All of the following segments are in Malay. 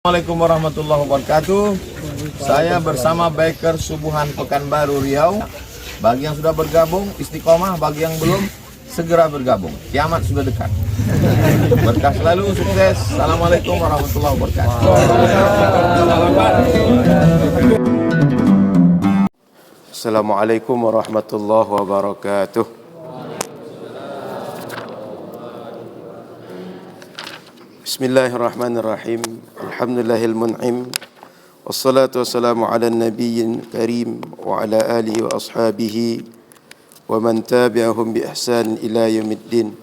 Assalamualaikum warahmatullahi wabarakatuh. Saya bersama Biker Subuhan Pekanbaru Riau. Bagi yang sudah bergabung istiqomah, bagi yang belum segera bergabung. Kiamat sudah dekat. Berkah selalu, sukses. Assalamualaikum warahmatullahi wabarakatuh. Assalamualaikum warahmatullahi wabarakatuh. Bismillahirrahmanirrahim. Alhamdulillahil mun'im. Wassalatu wassalamu ala nabiyyin karim wa ala alihi wa ashabihi wa man tabi'ahum bi ihsan ila yaumiddin.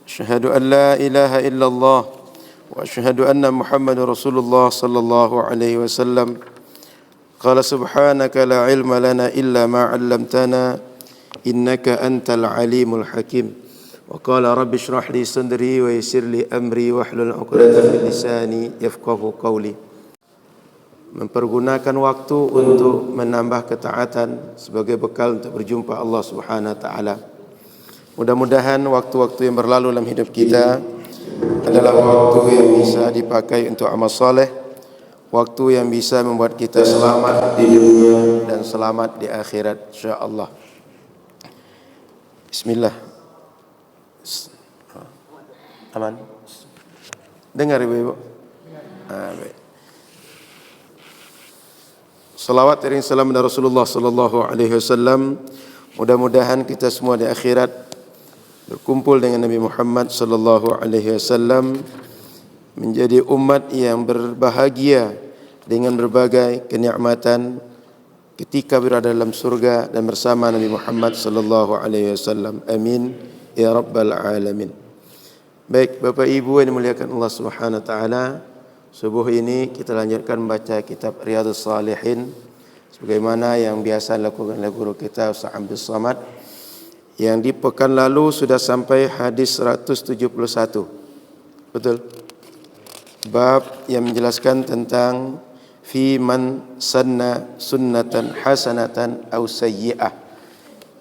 Asyhadu an la ilaha illallah wa asyhadu anna Muhammadar Rasulullah sallallahu alaihi wasallam. Qala subhanaka la ilma lana illa ma 'allamtana innaka antal alimul hakim. Wa qala rabbi shrah li sadri wa yassir li amri wahlul 'uqdatam min lisani yafqahu qawli. Mempergunakan waktu untuk menambah ketaatan sebagai bekal untuk berjumpa Allah Subhanahu wa taala. Mudah-mudahan waktu-waktu yang berlalu dalam hidup kita adalah waktu yang bisa dipakai untuk amal soleh, waktu yang bisa membuat kita selamat di dunia dan selamat di akhirat insyaallah. Bismillah. Aman? Dengar ibu-ibu? Baik. Salawat dan salam dari Rasulullah sallallahu alaihi wasallam. Mudah-mudahan kita semua di akhirat berkumpul dengan Nabi Muhammad sallallahu alaihi wasallam menjadi umat yang berbahagia dengan berbagai kenikmatan ketika berada dalam surga dan bersama Nabi Muhammad sallallahu alaihi wasallam. Amin ya rabbal alamin. Baik, Bapak Ibu yang dimuliakan Allah Subhanahu wa taala, subuh ini kita lanjutkan membaca kitab Riyadhus Shalihin sebagaimana yang biasa dilakukan oleh guru kita Ustaz Abdul Samad. Yang di pekan lalu sudah sampai hadis 171. Betul? Bab yang menjelaskan tentang fi man sanna sunnatan hasanatan aw sayyi'ah.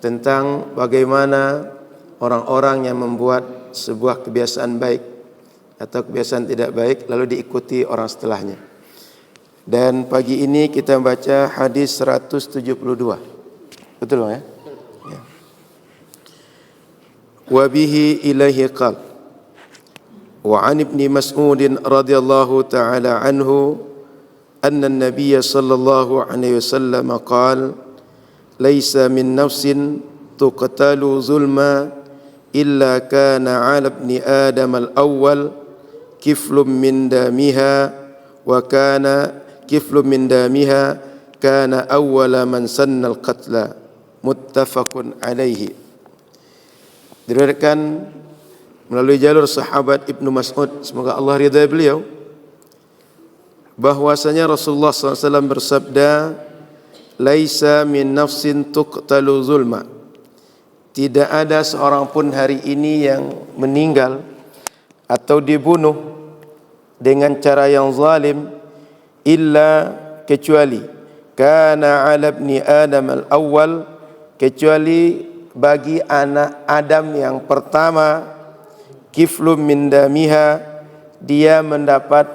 Tentang bagaimana orang-orang yang membuat sebuah kebiasaan baik atau kebiasaan tidak baik lalu diikuti orang setelahnya. Dan pagi ini kita membaca hadis 172. Betul Bang ya? Ya. Wa bihi ilaihi qal. Wa 'an Ibnu Mas'ud radhiyallahu ta'ala anhu anna an-nabiy sallallahu alaihi wasallam qala laisa min nafsin tuqtalu zulma illa kana 'ala ibni adam al-awwal kiflun min damiha wa kana kiflun min damiha kana awwala man sanna al-qatla. Muttafaqun alaihi. Diriwayatkan melalui jalur sahabat Ibnu Mas'ud, semoga Allah ridha beliau, bahwasanya Rasulullah SAW bersabda, laisa min nafsin tuqtalu zulma. Tidak ada seorang pun hari ini yang meninggal atau dibunuh dengan cara yang zalim illa kecuali kana 'ala ibni adam al-awwal, kecuali bagi anak Adam yang pertama, kiflum min damiha, dia mendapat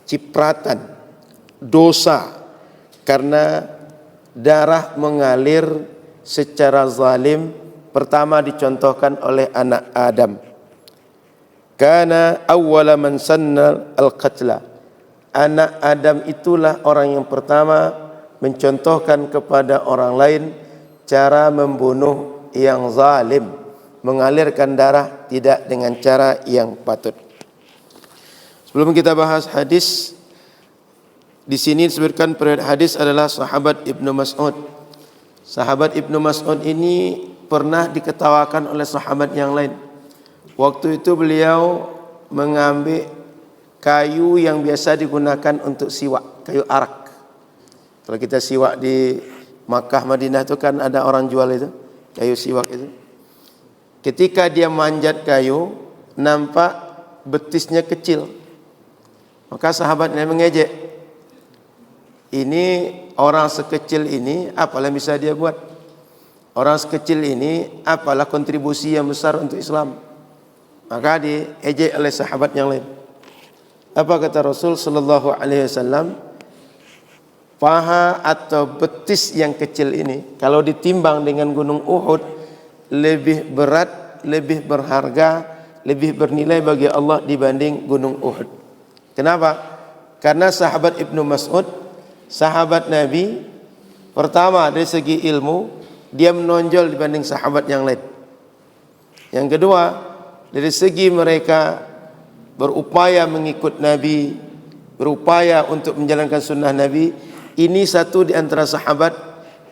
cipratan dosa karena darah mengalir secara zalim. Pertama dicontohkan oleh anak Adam. Kana awwala man sanna al-qatla. Anak Adam itulah orang yang pertama mencontohkan kepada orang lain cara membunuh yang zalim, mengalirkan darah tidak dengan cara yang patut. Sebelum kita bahas hadis, di sini disebutkan periwayat hadis adalah sahabat Ibnu Mas'ud. Sahabat Ibnu Mas'ud ini pernah diketawakan oleh sahabat yang lain. Waktu itu beliau mengambil kayu yang biasa digunakan untuk siwak, kayu arak. Kalau kita siwak di Makkah, Madinah itu kan ada orang jual itu, kayu siwak itu. Ketika dia manjat kayu, nampak betisnya kecil. Maka sahabatnya mengejek, ini orang sekecil ini apalah yang bisa dia buat? Orang sekecil ini apalah kontribusi yang besar untuk Islam? Maka diejek oleh sahabat yang lain. Apa kata Rasul sallallahu alaihi wasallam? Paha atau betis yang kecil ini kalau ditimbang dengan gunung Uhud lebih berat, lebih berharga, lebih bernilai bagi Allah dibanding gunung Uhud. Kenapa? Karena sahabat Ibnu Mas'ud, sahabat Nabi, pertama dari segi ilmu dia menonjol dibanding sahabat yang lain. Yang kedua, dari segi mereka berupaya mengikut Nabi, berupaya untuk menjalankan sunnah Nabi. Ini satu di antara sahabat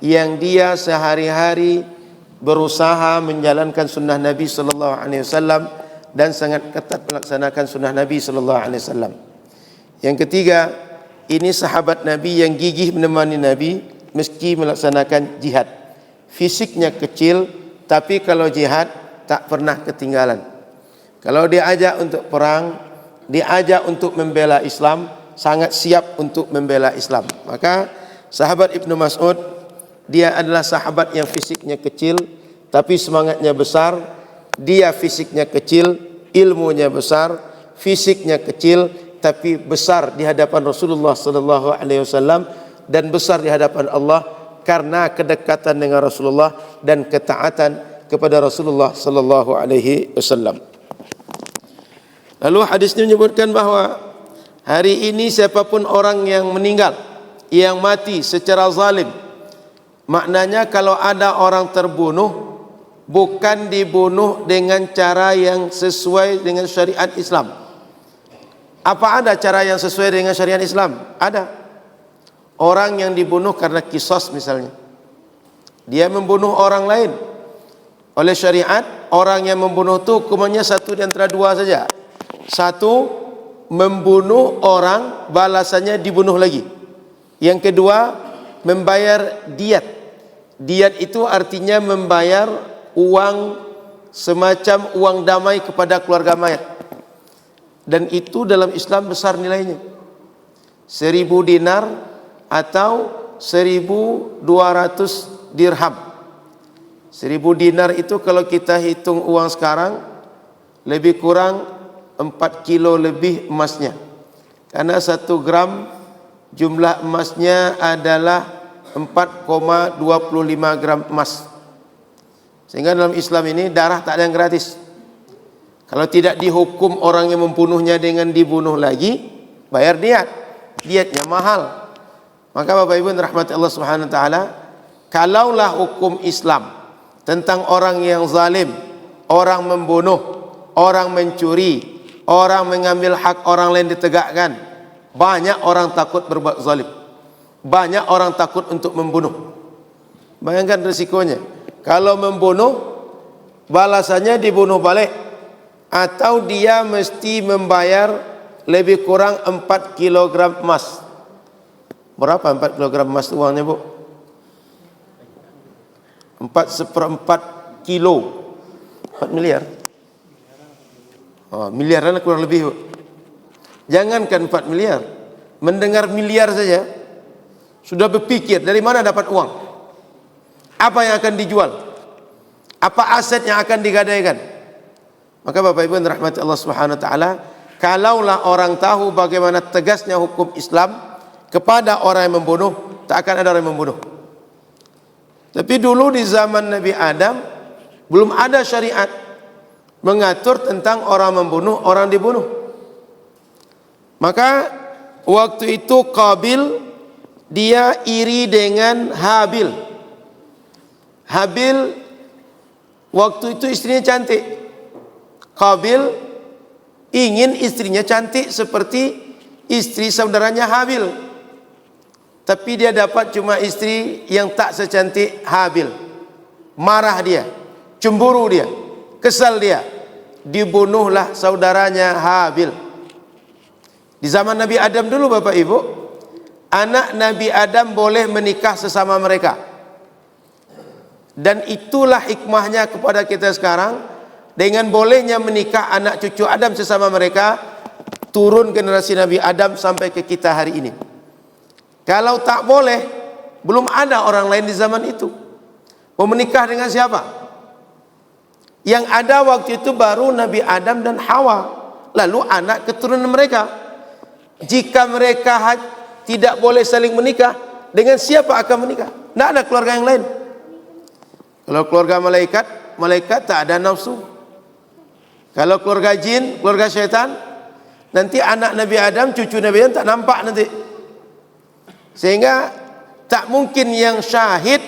yang dia sehari-hari berusaha menjalankan sunnah Nabi sallallahu alaihi wasallam dan sangat ketat melaksanakan sunnah Nabi sallallahu alaihi wasallam. Yang ketiga, ini sahabat Nabi yang gigih menemani Nabi meski melaksanakan jihad. Fisiknya kecil, tapi kalau jihad tak pernah ketinggalan. Kalau diajak untuk perang, diajak untuk membela Islam, sangat siap untuk membela Islam. Maka sahabat Ibnu Mas'ud, dia adalah sahabat yang fisiknya kecil tapi semangatnya besar. Dia fisiknya kecil, ilmunya besar, fisiknya kecil tapi besar di hadapan Rasulullah sallallahu alaihi wasallam dan besar di hadapan Allah karena kedekatan dengan Rasulullah dan ketaatan kepada Rasulullah sallallahu alaihi wasallam. Lalu hadis ini menyebutkan bahawa hari ini siapapun orang yang meninggal, yang mati secara zalim, maknanya kalau ada orang terbunuh, bukan dibunuh dengan cara yang sesuai dengan syariat Islam. Apa ada cara yang sesuai dengan syariat Islam? Ada. Orang yang dibunuh karena kisos misalnya, dia membunuh orang lain. Oleh syariat, orang yang membunuh itu hukumannya satu di antara dua saja. Satu, membunuh orang, balasannya dibunuh lagi. Yang kedua, membayar diat. Diat itu artinya membayar uang semacam uang damai kepada keluarga mayat. Dan itu dalam Islam besar nilainya. 1.000 dinar atau 1.200 dirham. 1.000 dinar itu kalau kita hitung uang sekarang lebih kurang 4 kilo lebih emasnya. Karena 1 gram jumlah emasnya adalah 4,25 gram emas. Sehingga dalam Islam ini darah tak ada yang gratis. Kalau tidak dihukum orang yang membunuhnya dengan dibunuh lagi, bayar diat. Diatnya mahal. Maka Bapak Ibu rahmati Allah Subhanahu wa taala, kalaulah hukum Islam tentang orang yang zalim, orang membunuh, orang mencuri, orang mengambil hak orang lain ditegakkan, banyak orang takut berbuat zalim. Banyak orang takut untuk membunuh. Bayangkan risikonya. Kalau membunuh, balasannya dibunuh balik, atau dia mesti membayar lebih kurang 4 kg emas. Berapa 4 kg emas uangnya, Bu? 4/4 kilo. 4 miliar. Oh, miliaran kurang lebih, Bu. Jangankan 4 miliar, mendengar miliar saja sudah berpikir dari mana dapat uang, apa yang akan dijual, apa aset yang akan digadaikan. Maka Bapak Ibu yang rahmati Allah Subhanahu wa taala, kalaulah orang tahu bagaimana tegasnya hukum Islam kepada orang yang membunuh, tak akan ada orang yang membunuh. Tapi dulu di zaman Nabi Adam belum ada syariat mengatur tentang orang membunuh, orang dibunuh. Maka waktu itu Qabil dia iri dengan Habil. Habil waktu itu istrinya cantik. Qabil ingin istrinya cantik seperti istri saudaranya Habil. Tapi dia dapat cuma istri yang tak secantik Habil. Marah dia, cemburu dia, kesal dia. Dibunuhlah saudaranya Habil. Di zaman Nabi Adam dulu Bapak Ibu, anak Nabi Adam boleh menikah sesama mereka. Dan itulah hikmahnya kepada kita sekarang. Dengan bolehnya menikah anak cucu Adam sesama mereka, turun generasi Nabi Adam sampai ke kita hari ini. Kalau tak boleh, belum ada orang lain di zaman itu. Mau menikah dengan siapa? Yang ada waktu itu baru Nabi Adam dan Hawa, lalu anak keturunan mereka. Jika mereka tidak boleh saling menikah, dengan siapa akan menikah? Tidak ada keluarga yang lain. Kalau keluarga malaikat, malaikat tak ada nafsu. Kalau keluarga jin, keluarga syaitan, nanti anak Nabi Adam, cucu Nabi Adam tak nampak nanti. Sehingga tak mungkin yang syahid,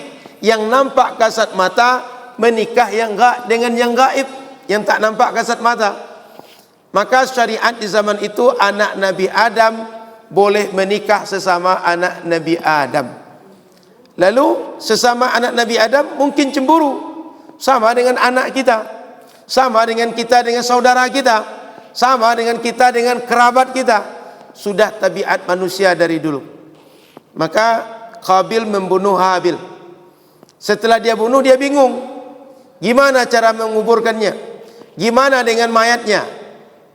yang nampak kasat mata, menikah dengan yang gaib, yang tak nampak kasat mata. Maka syariat di zaman itu, anak Nabi Adam boleh menikah sesama anak Nabi Adam. Lalu sesama anak Nabi Adam mungkin cemburu, sama dengan anak kita, sama dengan kita dengan saudara kita, sama dengan kita dengan kerabat kita. Sudah tabiat manusia dari dulu. Maka Qabil membunuh Habil. Setelah dia bunuh, dia bingung, gimana cara menguburkannya, gimana dengan mayatnya.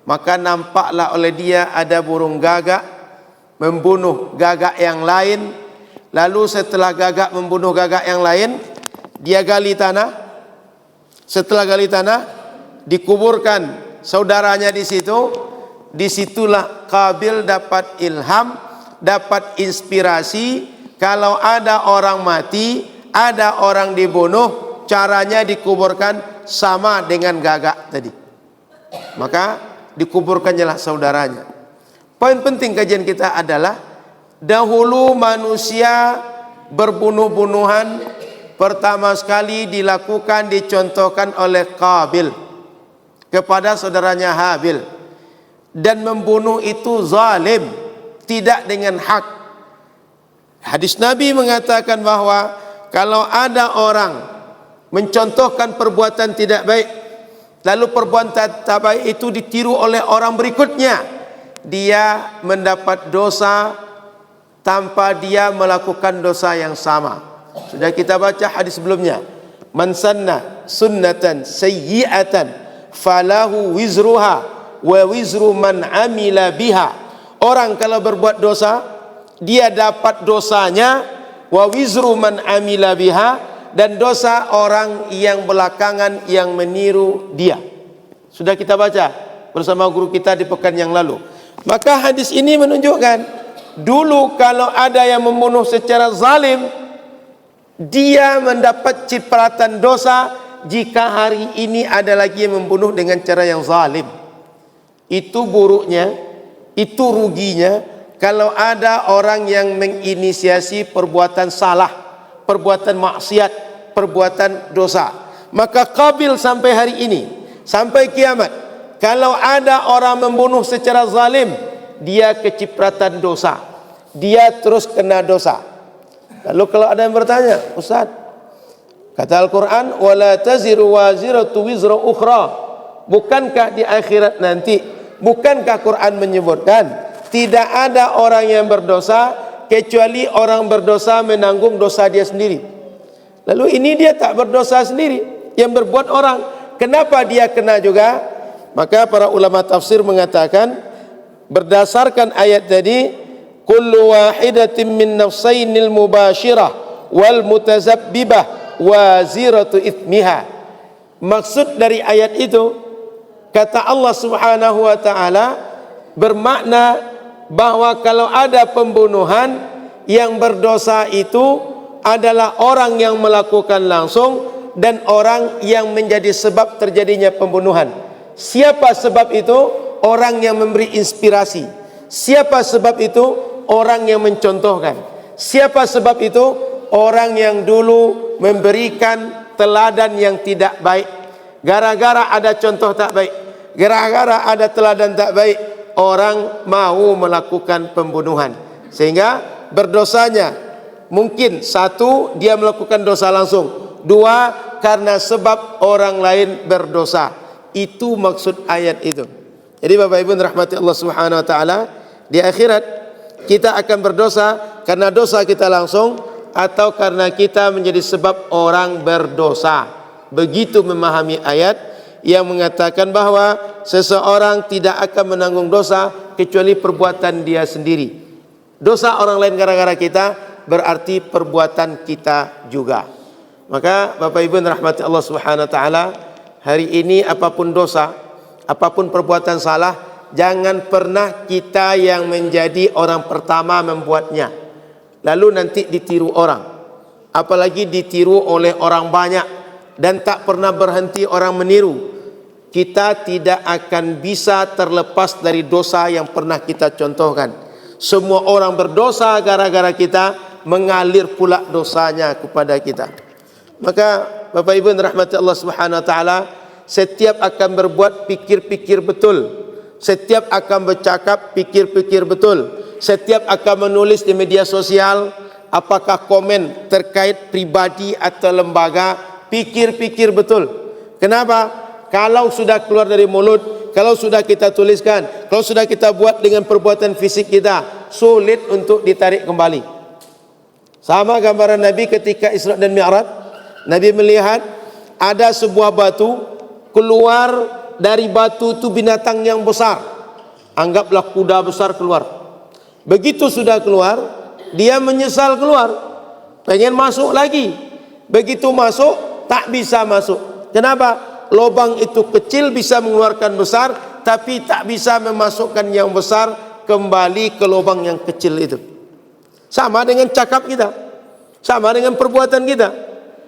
Maka nampaklah oleh dia ada burung gagak membunuh gagak yang lain. Lalu setelah gagak membunuh gagak yang lain, dia gali tanah. Setelah gali tanah, dikuburkan saudaranya di situ. Disitulah Qabil dapat ilham, dapat inspirasi. Kalau ada orang mati, ada orang dibunuh, caranya dikuburkan sama dengan gagak tadi. Maka dikuburkannyalah saudaranya. Poin penting kajian kita adalah, dahulu manusia berbunuh-bunuhan pertama sekali dilakukan, dicontohkan oleh Qabil kepada saudaranya Habil. Dan membunuh itu zalim, tidak dengan hak. Hadis Nabi mengatakan bahwa kalau ada orang mencontohkan perbuatan tidak baik, lalu perbuatan tak baik itu ditiru oleh orang berikutnya, dia mendapat dosa tanpa dia melakukan dosa yang sama. Sudah kita baca hadis sebelumnya, man sanna sunnatan sayyi'atan falahu wizruha wa wizru man amila biha. Orang kalau berbuat dosa, dia dapat dosanya, wa wizru man amila biha, dan dosa orang yang belakangan yang meniru dia. Sudah kita baca bersama guru kita di pekan yang lalu. Maka hadis ini menunjukkan, dulu kalau ada yang membunuh secara zalim, dia mendapat cipratan dosa. Jika hari ini ada lagi yang membunuh dengan cara yang zalim, itu buruknya, itu ruginya. Kalau ada orang yang menginisiasi perbuatan salah, perbuatan maksiat, perbuatan dosa, maka Qabil sampai hari ini, sampai kiamat, kalau ada orang membunuh secara zalim, dia kecipratan dosa, dia terus kena dosa. Lalu kalau ada yang bertanya, Ustaz, kata Al-Quran, wala taziru waziratu wizra ukhra, bukankah di akhirat nanti, bukankah Quran menyebutkan tidak ada orang yang berdosa kecuali orang berdosa menanggung dosa dia sendiri. Lalu ini dia tak berdosa sendiri, yang berbuat orang, kenapa dia kena juga? Maka para ulama tafsir mengatakan, berdasarkan ayat tadi, kullu wahidatin min nafsainil mubashirah wal mutazabbibah waziratu ithmiha. Maksud dari ayat itu, kata Allah Subhanahu wa taala, bermakna bahwa kalau ada pembunuhan, yang berdosa itu adalah orang yang melakukan langsung dan orang yang menjadi sebab terjadinya pembunuhan. Siapa sebab itu? Orang yang memberi inspirasi. Siapa sebab itu? Orang yang mencontohkan. Siapa sebab itu? Orang yang dulu memberikan teladan yang tidak baik. Gara-gara ada contoh tak baik, gara-gara ada teladan tak baik, orang mau melakukan pembunuhan. Sehingga berdosanya mungkin satu, dia melakukan dosa langsung, dua, karena sebab orang lain berdosa. Itu maksud ayat itu. Jadi Bapak Ibu rahmati Allah Subhanahu wa taala, di akhirat kita akan berdosa karena dosa kita langsung atau karena kita menjadi sebab orang berdosa. Begitu memahami ayat yang mengatakan bahwa seseorang tidak akan menanggung dosa kecuali perbuatan dia sendiri. Dosa orang lain gara-gara kita berarti perbuatan kita juga. Maka Bapak Ibu rahmati Allah Subhanahu wa taala, hari ini apapun dosa, apapun perbuatan salah, jangan pernah kita yang menjadi orang pertama membuatnya, lalu nanti ditiru orang, apalagi ditiru oleh orang banyak, dan tak pernah berhenti orang meniru. Kita tidak akan bisa terlepas dari dosa yang pernah kita contohkan. Semua orang berdosa gara-gara kita, mengalir pula dosanya kepada kita. Maka Bapak Ibu yang dirahmati Allah Subhanahu wa taala, setiap akan berbuat pikir-pikir betul. Setiap akan bercakap pikir-pikir betul. Setiap akan menulis di media sosial, apakah komen terkait pribadi atau lembaga, pikir-pikir betul. Kenapa? Kalau sudah keluar dari mulut, kalau sudah kita tuliskan, kalau sudah kita buat dengan perbuatan fisik kita, sulit untuk ditarik kembali. Sama gambaran Nabi ketika Isra dan Mi'raj. Nabi melihat ada sebuah batu, keluar dari batu itu binatang yang besar. Anggaplah kuda besar keluar. Begitu sudah keluar, dia menyesal keluar, pengen masuk lagi. Begitu masuk, tak bisa masuk. Kenapa? Lubang itu kecil bisa mengeluarkan besar, tapi tak bisa memasukkan yang besar kembali ke lubang yang kecil itu. Sama dengan cakap kita, sama dengan perbuatan kita,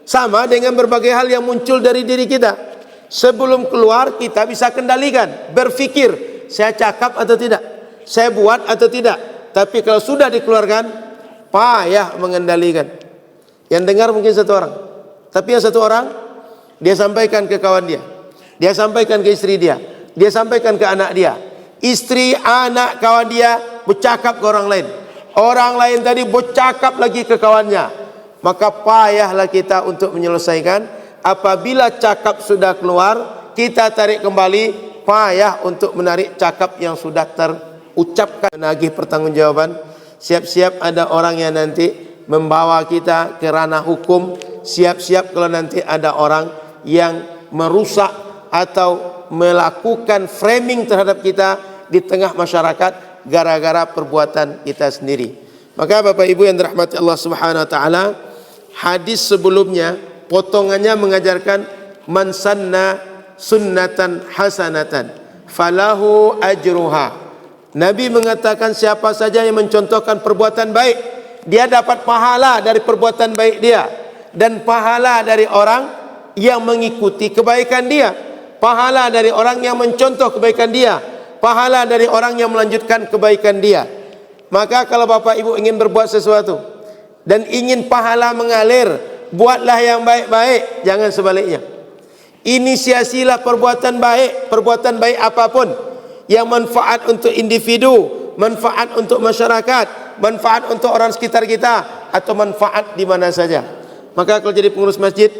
sama dengan berbagai hal yang muncul dari diri kita. Sebelum keluar kita bisa kendalikan, berfikir, saya cakap atau tidak, saya buat atau tidak. Tapi kalau sudah dikeluarkan, payah mengendalikan. Yang dengar mungkin satu orang, tapi yang satu orang dia sampaikan ke kawan dia, dia sampaikan ke istri dia, dia sampaikan ke anak dia. Istri, anak, kawan dia bercakap ke orang lain. Orang lain tadi bercakap lagi ke kawannya. Maka payahlah kita untuk menyelesaikan. Apabila cakap sudah keluar, kita tarik kembali. Payah untuk menarik cakap yang sudah terucapkan. Menagih pertanggungjawaban. Siap-siap ada orang yang nanti membawa kita ke ranah hukum. Siap-siap kalau nanti ada orang yang merusak atau melakukan framing terhadap kita di tengah masyarakat gara-gara perbuatan kita sendiri. Maka Bapak Ibu yang dirahmati Allah Subhanahu wa taala, hadis sebelumnya potongannya mengajarkan man sanna sunnatan hasanatan falahu ajruha. Nabi mengatakan siapa saja yang mencontohkan perbuatan baik, dia dapat pahala dari perbuatan baik dia, dan pahala dari orang yang mengikuti kebaikan dia, pahala dari orang yang mencontoh kebaikan dia, pahala dari orang yang melanjutkan kebaikan dia. Maka kalau Bapak Ibu ingin berbuat sesuatu dan ingin pahala mengalir, buatlah yang baik-baik, jangan sebaliknya. Inisiasilah perbuatan baik apapun yang manfaat untuk individu, manfaat untuk masyarakat, manfaat untuk orang sekitar kita, atau manfaat di mana saja. Maka kalau jadi pengurus masjid,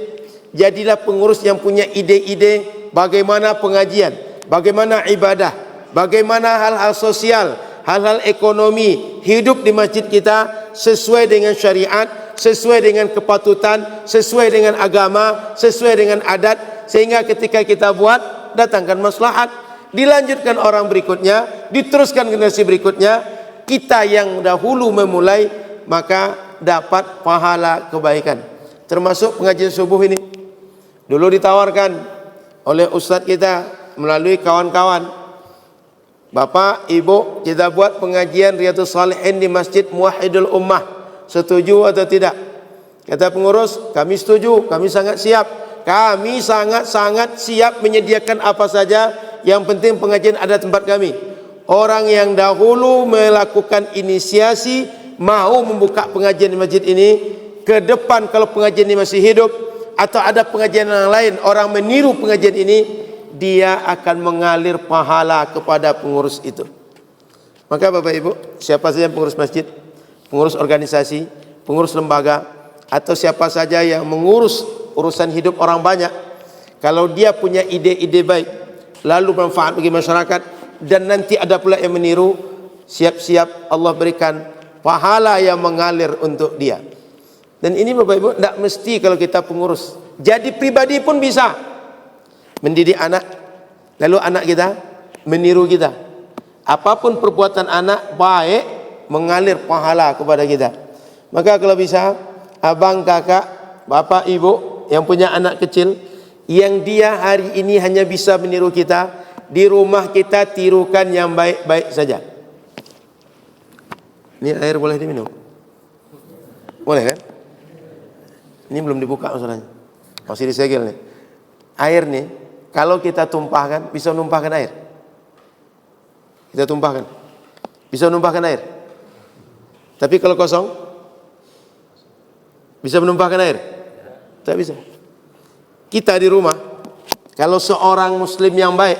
jadilah pengurus yang punya ide-ide bagaimana pengajian, bagaimana ibadah, bagaimana hal-hal sosial, hal-hal ekonomi hidup di masjid kita sesuai dengan syariat, sesuai dengan kepatutan, sesuai dengan agama, sesuai dengan adat, sehingga ketika kita buat datangkan maslahat, dilanjutkan orang berikutnya, diteruskan generasi berikutnya. Kita yang dahulu memulai maka dapat pahala kebaikan. Termasuk pengajian subuh ini dulu ditawarkan oleh ustadz kita melalui kawan-kawan, Bapak, Ibu, kita buat pengajian Riyadhus Shalihin di Masjid Muwahhidul Ummah. Setuju atau tidak? Kata pengurus, kami setuju, kami sangat siap. Kami sangat-sangat siap menyediakan apa saja, yang penting pengajian ada tempat kami. Orang yang dahulu melakukan inisiasi mau membuka pengajian di masjid ini, ke depan kalau pengajian ini masih hidup atau ada pengajian yang lain, orang meniru pengajian ini, dia akan mengalir pahala kepada pengurus itu. Maka Bapak Ibu, siapa saja pengurus masjid, pengurus organisasi, pengurus lembaga, atau siapa saja yang mengurus urusan hidup orang banyak, kalau dia punya ide-ide baik, lalu bermanfaat bagi masyarakat, dan nanti ada pula yang meniru, siap-siap Allah berikan pahala yang mengalir untuk dia. Dan ini Bapak Ibu tidak mesti kalau kita pengurus, jadi pribadi pun bisa mendidik anak, lalu anak kita meniru kita. Apapun perbuatan anak baik, mengalir pahala kepada kita. Maka kalau bisa, abang, kakak, bapak, ibu yang punya anak kecil, yang dia hari ini hanya bisa meniru kita, di rumah kita tirukan yang baik-baik saja. Ini air boleh diminum? Boleh kan? Ini belum dibuka masalahnya, masih disegel nih. Air nih, kalau kita tumpahkan, bisa menumpahkan air. Kita tumpahkan, bisa menumpahkan air. Tapi kalau kosong, bisa menumpahkan air? Tak bisa. Kita di rumah, kalau seorang muslim yang baik,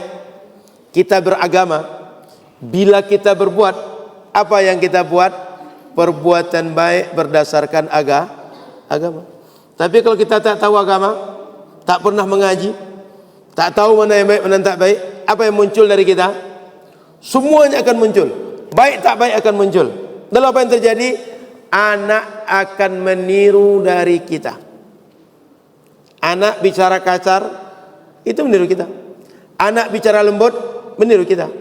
kita beragama, bila kita berbuat, apa yang kita buat? Perbuatan baik berdasarkan agama. Tapi kalau kita tak tahu agama, tak pernah mengaji, tak tahu mana yang baik, mana yang tak baik, apa yang muncul dari kita? Semuanya akan muncul. Baik tak baik akan muncul. Lalu apa yang terjadi? Anak akan meniru dari kita. Anak bicara kasar, itu meniru kita. Anak bicara lembut, meniru kita.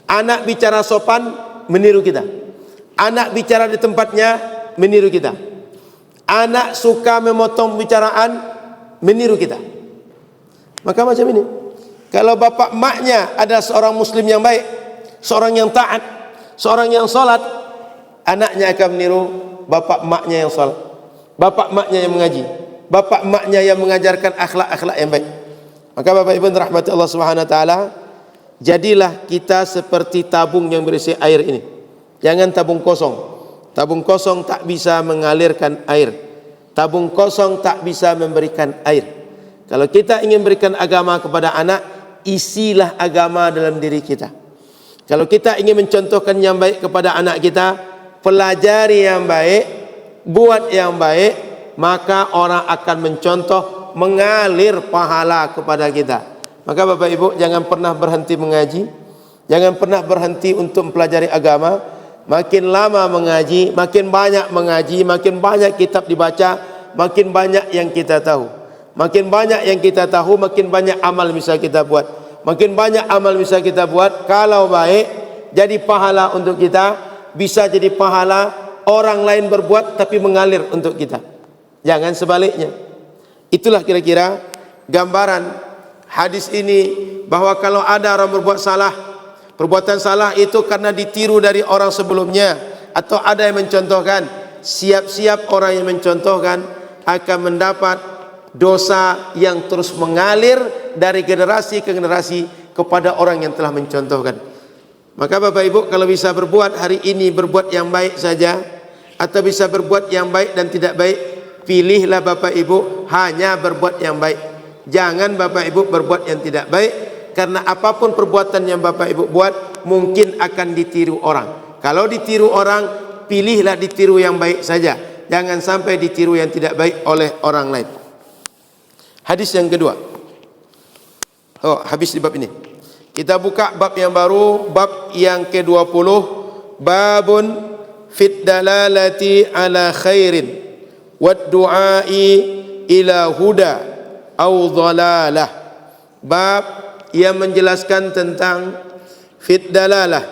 Anak bicara sopan, meniru kita. Anak bicara di tempatnya, meniru kita. Anak suka memotong pembicaraan, meniru kita. Maka macam ini, kalau bapak maknya ada seorang muslim yang baik, seorang yang taat, seorang yang salat, anaknya akan meniru bapak maknya yang salat, bapak maknya yang mengaji, bapak maknya yang mengajarkan akhlak-akhlak yang baik. Maka Bapak Ibu rahmati Allah Subhanahu wa taala, jadilah kita seperti tabung yang berisi air ini. Jangan tabung kosong. Tabung kosong tak bisa mengalirkan air. Tabung kosong tak bisa memberikan air. Kalau kita ingin berikan agama kepada anak, isilah agama dalam diri kita. Kalau kita ingin mencontohkan yang baik kepada anak kita, pelajari yang baik, buat yang baik, maka orang akan mencontoh, mengalir pahala kepada kita. Maka Bapak Ibu jangan pernah berhenti mengaji, jangan pernah berhenti untuk mempelajari agama. Makin lama mengaji, makin banyak kitab dibaca, makin banyak yang kita tahu. Makin banyak yang kita tahu, makin banyak amal bisa kita buat. Makin banyak amal bisa kita buat, kalau baik, jadi pahala untuk kita, bisa jadi pahala orang lain berbuat tapi mengalir untuk kita. Jangan sebaliknya. Itulah kira-kira gambaran hadis ini, bahwa kalau ada orang berbuat salah, perbuatan salah itu karena ditiru dari orang sebelumnya, atau ada yang mencontohkan, siap-siap orang yang mencontohkan akan mendapat dosa yang terus mengalir dari generasi ke generasi kepada orang yang telah mencontohkan. Maka Bapak Ibu kalau bisa berbuat hari ini, berbuat yang baik saja, atau bisa berbuat yang baik dan tidak baik, pilihlah Bapak Ibu hanya berbuat yang baik. Jangan Bapak Ibu berbuat yang tidak baik, karena apapun perbuatan yang Bapak Ibu buat mungkin akan ditiru orang. Kalau ditiru orang, pilihlah ditiru yang baik saja. Jangan sampai ditiru yang tidak baik oleh orang lain. Hadis yang kedua. Oh, habis di bab ini. Kita buka bab yang baru, bab yang ke-20. Babun fit dalalati ala khairin wad du'ai ila huda au dhalalah. Bab yang menjelaskan tentang fit dalalah,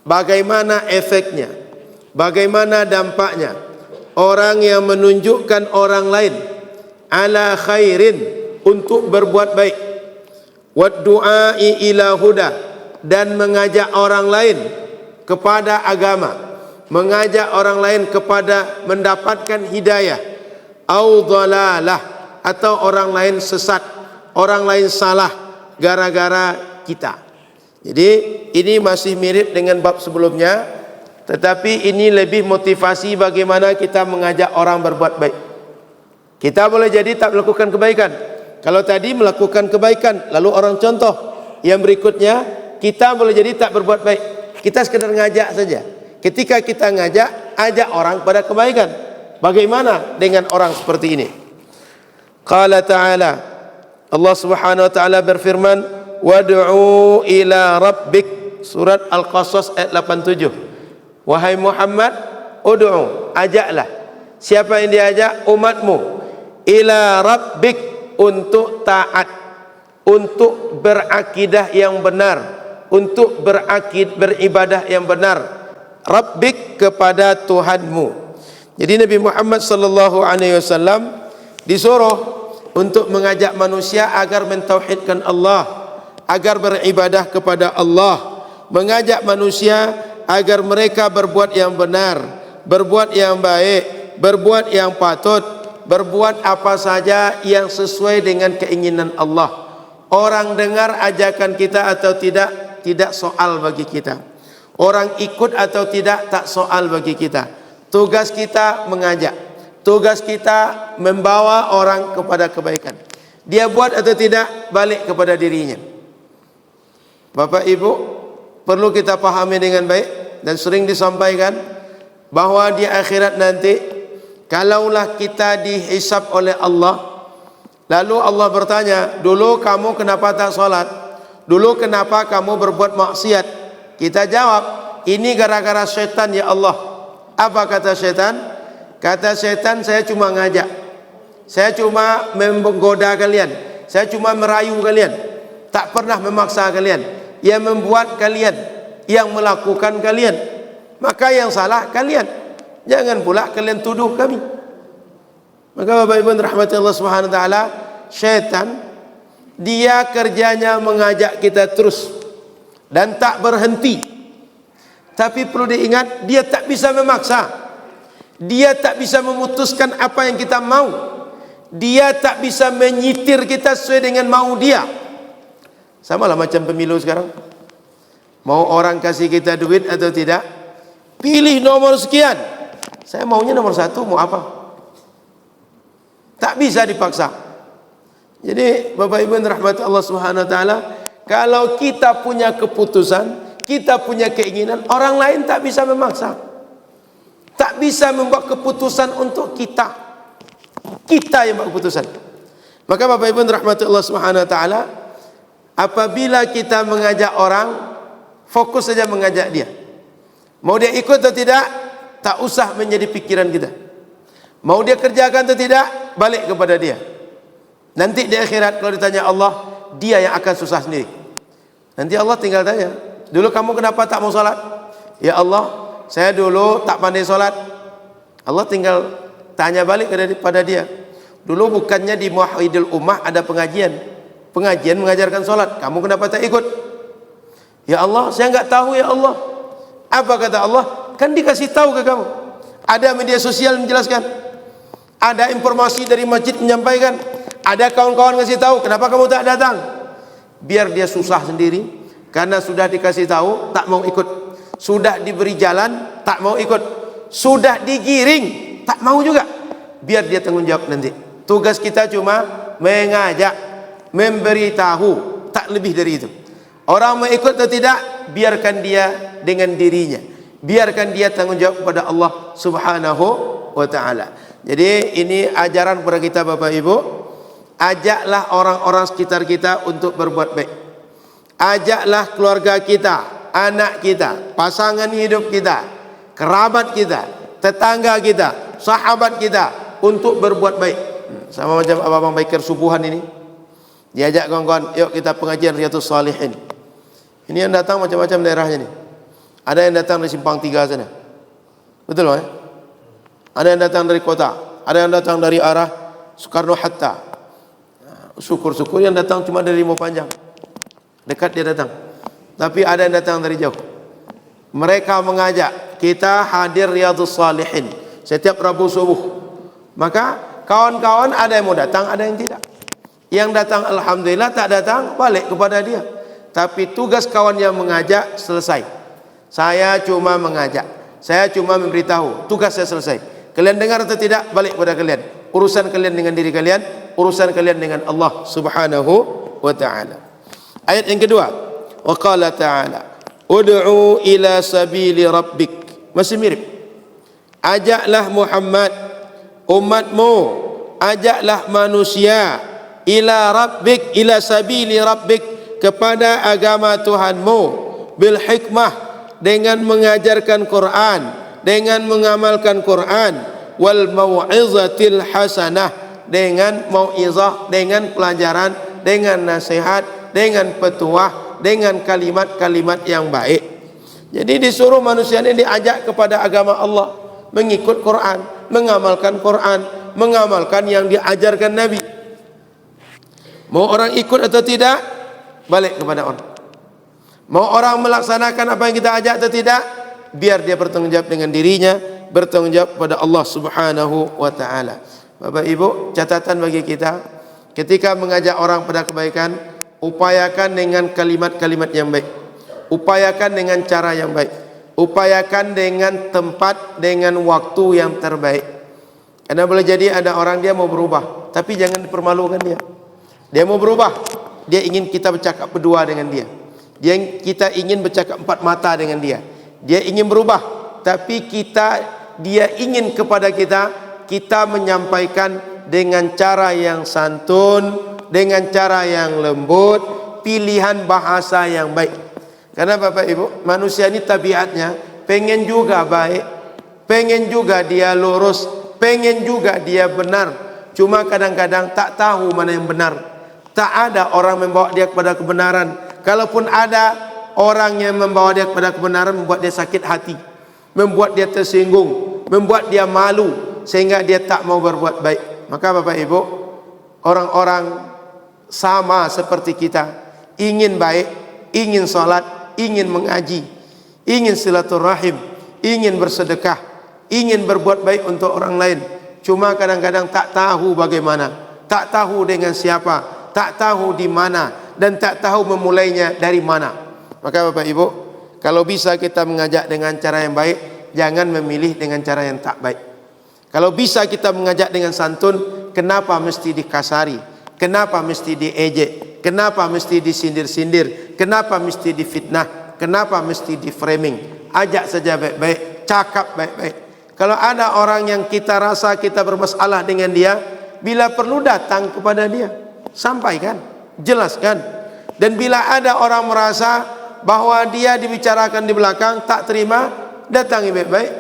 bagaimana efeknya, bagaimana dampaknya orang yang menunjukkan orang lain ala khairin, untuk berbuat baik, wad du'ai ila huda, dan mengajak orang lain kepada agama, mengajak orang lain kepada mendapatkan hidayah, au dhalalah, atau orang lain sesat, orang lain salah gara-gara kita. Jadi ini masih mirip dengan bab sebelumnya, tetapi ini lebih motivasi bagaimana kita mengajak orang berbuat baik. Kita boleh jadi tak melakukan kebaikan. Kalau tadi melakukan kebaikan lalu orang contoh, yang berikutnya kita boleh jadi tak berbuat baik, kita sekedar ngajak saja. Ketika kita ngajak, ajak orang pada kebaikan. Bagaimana dengan orang seperti ini? Qala ta'ala, Allah Subhanahu wa taala berfirman, wad'u ila rabbik, surat Al-Qasas ayat 87. Wahai Muhammad, ud'u, ajaklah. Siapa yang diajak? Umatmu. Ila rabbik, untuk taat, untuk berakidah yang benar, untuk beribadah yang benar. Rabbik, kepada Tuhanmu. Jadi Nabi Muhammad sallallahu alaihi wasallam disuruh untuk mengajak manusia agar mentauhidkan Allah, agar beribadah kepada Allah, mengajak manusia agar mereka berbuat yang benar, berbuat yang baik, berbuat yang patut, berbuat apa saja yang sesuai dengan keinginan Allah. Orang dengar ajakan kita atau tidak, tidak soal bagi kita. Orang ikut atau tidak, tak soal bagi kita. Tugas kita mengajak, tugas kita membawa orang kepada kebaikan. Dia buat atau tidak, balik kepada dirinya. Bapak Ibu, perlu kita pahami dengan baik, dan sering disampaikan bahawa di akhirat nanti, kalaulah kita dihisab oleh Allah, lalu Allah bertanya, dulu kamu kenapa tak solat? Dulu kenapa kamu berbuat maksiat? Kita jawab, ini gara-gara syaitan ya Allah. Apa kata syaitan? Kata syaitan, saya cuma ngajak, saya cuma menggoda kalian, saya cuma merayu kalian, tak pernah memaksa kalian. Yang membuat kalian, yang melakukan kalian, maka yang salah kalian. Jangan pula kalian tuduh kami. Maka Bapak Ibu rahmati Allah Subhanahu wa taala, syaitan dia kerjanya mengajak kita terus dan tak berhenti. Tapi perlu diingat, dia tak bisa memaksa. Dia tak bisa memutuskan apa yang kita mau. Dia tak bisa menyitir kita sesuai dengan mau dia. Sama lah macam pemilu sekarang. Mau orang kasih kita duit atau tidak, pilih nomor sekian. Saya maunya nomor 1, mau apa? Tak bisa dipaksa. Jadi Bapak Ibu rahmati Allah Subhanahu wa taala, kalau kita punya keputusan, kita punya keinginan, orang lain tak bisa memaksa. Tak bisa membuat keputusan untuk kita. Kita yang buat keputusan. Maka Bapak Ibu rahmati Allah Subhanahu wa taala, apabila kita mengajak orang, fokus saja mengajak dia. Mau dia ikut atau tidak, tak usah menjadi pikiran kita. Mau dia kerjakan atau tidak, balik kepada dia. Nanti di akhirat kalau ditanya Allah, dia yang akan susah sendiri. Nanti Allah tinggal tanya, dulu kamu kenapa tak mau salat? Ya Allah, saya dulu tak pandai salat. Allah tinggal tanya balik kepada dia. Dulu bukannya di Muwahhidul Ummah ada pengajian mengajarkan salat, kamu kenapa tak ikut? Ya Allah, saya enggak tahu ya Allah. Apa kata Allah? Kan dikasih tahu ke kamu. Ada media sosial menjelaskan, ada informasi dari masjid menyampaikan, ada kawan-kawan ngasih tahu, kenapa kamu tak datang? Biar dia susah sendiri, karena sudah dikasih tahu tak mau ikut, sudah diberi jalan tak mau ikut, sudah digiring tak mau juga. Biar dia tanggung jawab nanti. Tugas kita cuma mengajak, memberitahu, tak lebih dari itu. Orang mau ikut atau tidak, biarkan dia dengan dirinya, biarkan dia tanggung jawab kepada Allah Subhanahu wa ta'ala. Jadi ini ajaran kepada kita Bapak Ibu. Ajaklah orang-orang sekitar kita untuk berbuat baik. Ajaklah keluarga kita, anak kita, pasangan hidup kita, kerabat kita, tetangga kita, sahabat kita untuk berbuat baik. Sama macam abang-abang biker subuhan ini, diajak kawan-kawan, yuk kita pengajian Riyadhus Shalihin. Ini yang datang macam-macam daerahnya nih. Ada yang datang dari Simpang 3 sana, betul kan? Ada yang datang dari kota, ada yang datang dari arah Soekarno Hatta. Syukur-syukur yang datang cuma dari Limau Panjang, dekat dia datang. Tapi ada yang datang dari jauh. Mereka mengajak kita hadir Riyadhus Shalihin setiap Rabu subuh. Maka kawan-kawan ada yang mau datang, ada yang tidak. Yang datang alhamdulillah, tak datang balik kepada dia. Tapi tugas kawan yang mengajak selesai. Saya cuma mengajak, saya cuma memberitahu, tugas saya selesai. Kalian dengar atau tidak, balik kepada kalian. Urusan kalian dengan diri kalian, urusan kalian dengan Allah Subhanahu wa ta'ala. Ayat yang kedua, wa qala ta'ala, ud'u ila sabili rabbik. Masih mirip. Ajaklah Muhammad, umatmu, ajaklah manusia, ila rabbik, ila sabili rabbik, kepada agama Tuhanmu, bil hikmah, dengan mengajarkan Quran, dengan mengamalkan Quran, wal mau'izatil hasanah, dengan mau'izah, dengan pelajaran, dengan nasihat, dengan petuah, dengan kalimat-kalimat yang baik. Jadi disuruh manusia ini diajak kepada agama Allah, mengikut Quran, mengamalkan Quran, mengamalkan yang diajarkan Nabi. Mau orang ikut atau tidak, balik kepada orang. Mau orang melaksanakan apa yang kita ajak atau tidak, biar dia bertanggung jawab dengan dirinya, bertanggung jawab kepada Allah Subhanahu wa taala. Bapak Ibu, catatan bagi kita, ketika mengajak orang pada kebaikan, upayakan dengan kalimat-kalimat yang baik. Upayakan dengan cara yang baik. Upayakan dengan tempat, dengan waktu yang terbaik. Karena boleh jadi ada orang dia mau berubah, tapi jangan dipermalukan dia. Dia mau berubah, dia ingin kita bercakap berdua dengan dia. Kita ingin bercakap empat mata dengan dia. Dia ingin berubah, tapi dia ingin kepada kita menyampaikan dengan cara yang santun, dengan cara yang lembut, pilihan bahasa yang baik. Karena Bapak Ibu, manusia ini tabiatnya pengen juga baik, pengen juga dia lurus, pengen juga dia benar. Cuma kadang-kadang tak tahu mana yang benar. Tak ada orang membawa dia kepada kebenaran. Kalaupun ada orang yang membawa dia kepada kebenaran, membuat dia sakit hati, membuat dia tersinggung, membuat dia malu, sehingga dia tak mau berbuat baik. Maka Bapak Ibu, orang-orang sama seperti kita, ingin baik, ingin salat, ingin mengaji, ingin silaturahim, ingin bersedekah, ingin berbuat baik untuk orang lain. Cuma kadang-kadang tak tahu bagaimana, tak tahu dengan siapa, tak tahu di mana, dan tak tahu memulainya dari mana. Maka Bapak Ibu, kalau bisa kita mengajak dengan cara yang baik, jangan memilih dengan cara yang tak baik. Kalau bisa kita mengajak dengan santun, kenapa mesti dikasari? Kenapa mesti diejek? Kenapa mesti disindir-sindir? Kenapa mesti difitnah? Kenapa mesti di-framing? Ajak saja baik-baik, cakap baik-baik. Kalau ada orang yang kita rasa kita bermasalah dengan dia, bila perlu datang kepada dia, sampaikan, jelaskan. Dan bila ada orang merasa bahwa dia dibicarakan di belakang, tak terima, datangi baik-baik.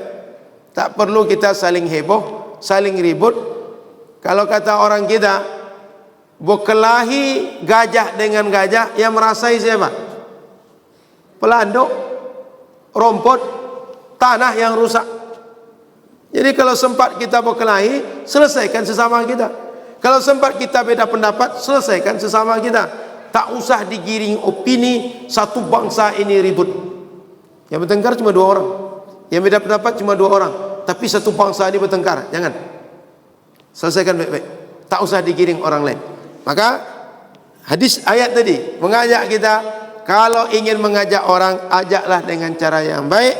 Tak perlu kita saling heboh, saling ribut. Kalau kata orang kita, berkelahi gajah dengan gajah, yang merasai siapa? Pelanduk, rumput, tanah yang rusak. Jadi kalau sempat kita berkelahi, selesaikan sesama kita. Kalau sempat kita beda pendapat, selesaikan sesama kita. Tak usah digiring opini satu bangsa ini ribut. Yang bertengkar cuma 2 orang, yang beda pendapat cuma 2 orang, tapi satu bangsa ini bertengkar. Jangan. Selesaikan baik-baik. Tak usah digiring orang lain. Maka hadis ayat tadi mengajak kita, kalau ingin mengajak orang, ajaklah dengan cara yang baik,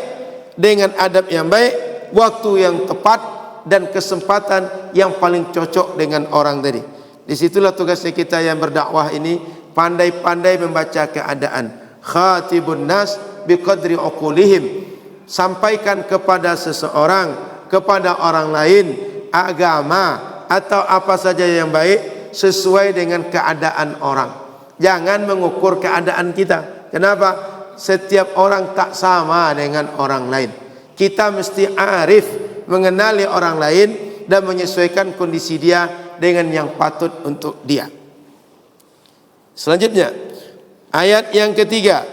dengan adab yang baik, waktu yang tepat, dan kesempatan yang paling cocok dengan orang tadi. Disitulah tugasnya kita yang berdakwah ini, pandai-pandai membaca keadaan. Khatibun nas biqadri uqulihim. Sampaikan kepada seseorang, kepada orang lain, agama atau apa saja yang baik sesuai dengan keadaan orang. Jangan mengukur keadaan kita. Kenapa? Setiap orang tak sama dengan orang lain. Kita mesti arif, mengenali orang lain dan menyesuaikan kondisi dia dengan yang patut untuk dia. Selanjutnya, ayat yang ketiga,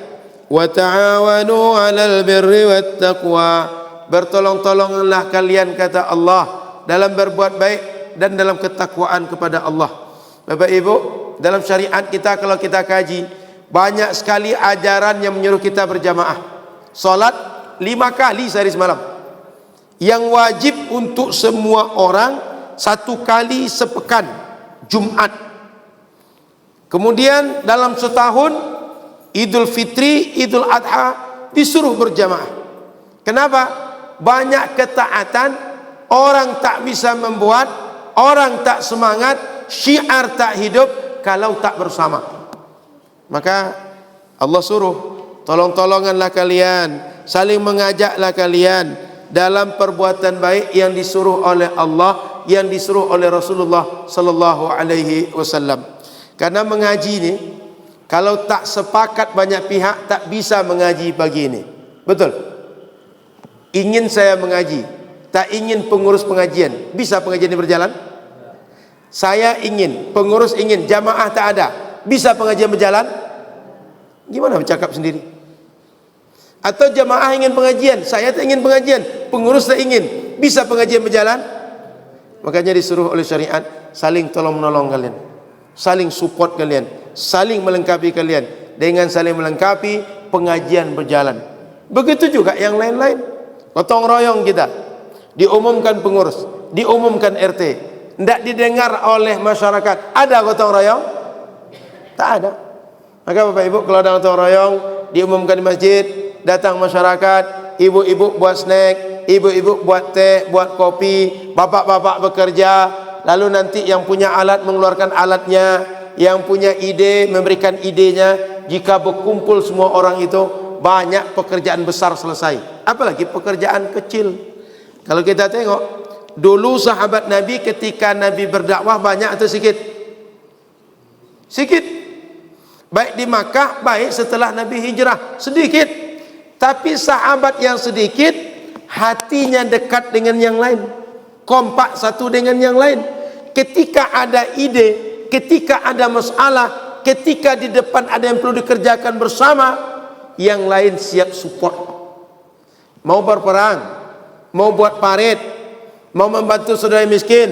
wa ta'awanu 'alal birri wat taqwa. Bertolong-tolonglah kalian, kata Allah, dalam berbuat baik dan dalam ketakwaan kepada Allah. Bapak Ibu, dalam syariat kita kalau kita kaji, banyak sekali ajaran yang menyuruh kita berjamaah. Salat 5 kali sehari semalam, yang wajib untuk semua orang 1 kali sepekan, Jumat. Kemudian dalam setahun, Idul Fitri, Idul Adha disuruh berjamaah. Kenapa? Banyak ketaatan, orang tak bisa membuat, orang tak semangat, syiar tak hidup kalau tak bersama. Maka Allah suruh, tolong-tolonganlah kalian, saling mengajaklah kalian dalam perbuatan baik yang disuruh oleh Allah, yang disuruh oleh Rasulullah sallallahu alaihi wasallam. Karena mengaji ini, kalau tak sepakat banyak pihak, tak bisa mengaji pagi ini. Betul? Ingin saya mengaji, tak ingin pengurus pengajian, bisa pengajian ini berjalan? Saya ingin, pengurus ingin, jamaah tak ada, bisa pengajian berjalan? Gimana bercakap sendiri? Atau jamaah ingin pengajian, saya tak ingin pengajian, pengurus tak ingin, bisa pengajian berjalan? Makanya disuruh oleh syariat, saling tolong menolong kalian, saling support kalian, saling melengkapi kalian. dengan saling melengkapi, pengajian berjalan. Begitu juga yang lain-lain. Gotong royong kita, diumumkan pengurus, diumumkan RT, tidak didengar oleh masyarakat. Ada gotong royong? Tak ada. Maka Bapak Ibu, kalau ada gotong royong diumumkan di masjid, datang masyarakat, ibu-ibu buat snack, ibu-ibu buat teh, buat kopi, bapak-bapak bekerja, lalu nanti yang punya alat mengeluarkan alatnya, yang punya ide memberikan idenya. Jika berkumpul semua orang itu, banyak pekerjaan besar selesai. Apalagi pekerjaan kecil. Kalau kita tengok, dulu sahabat Nabi ketika Nabi berdakwah banyak atau sedikit? Sedikit. Baik di Makkah, baik setelah Nabi hijrah, sedikit. Tapi sahabat yang sedikit, hatinya dekat dengan yang lain, kompak satu dengan yang lain. Ketika ada ide, ketika ada masalah, ketika di depan ada yang perlu dikerjakan bersama, yang lain siap support. Mau berperang, mau buat parit, mau membantu saudara miskin,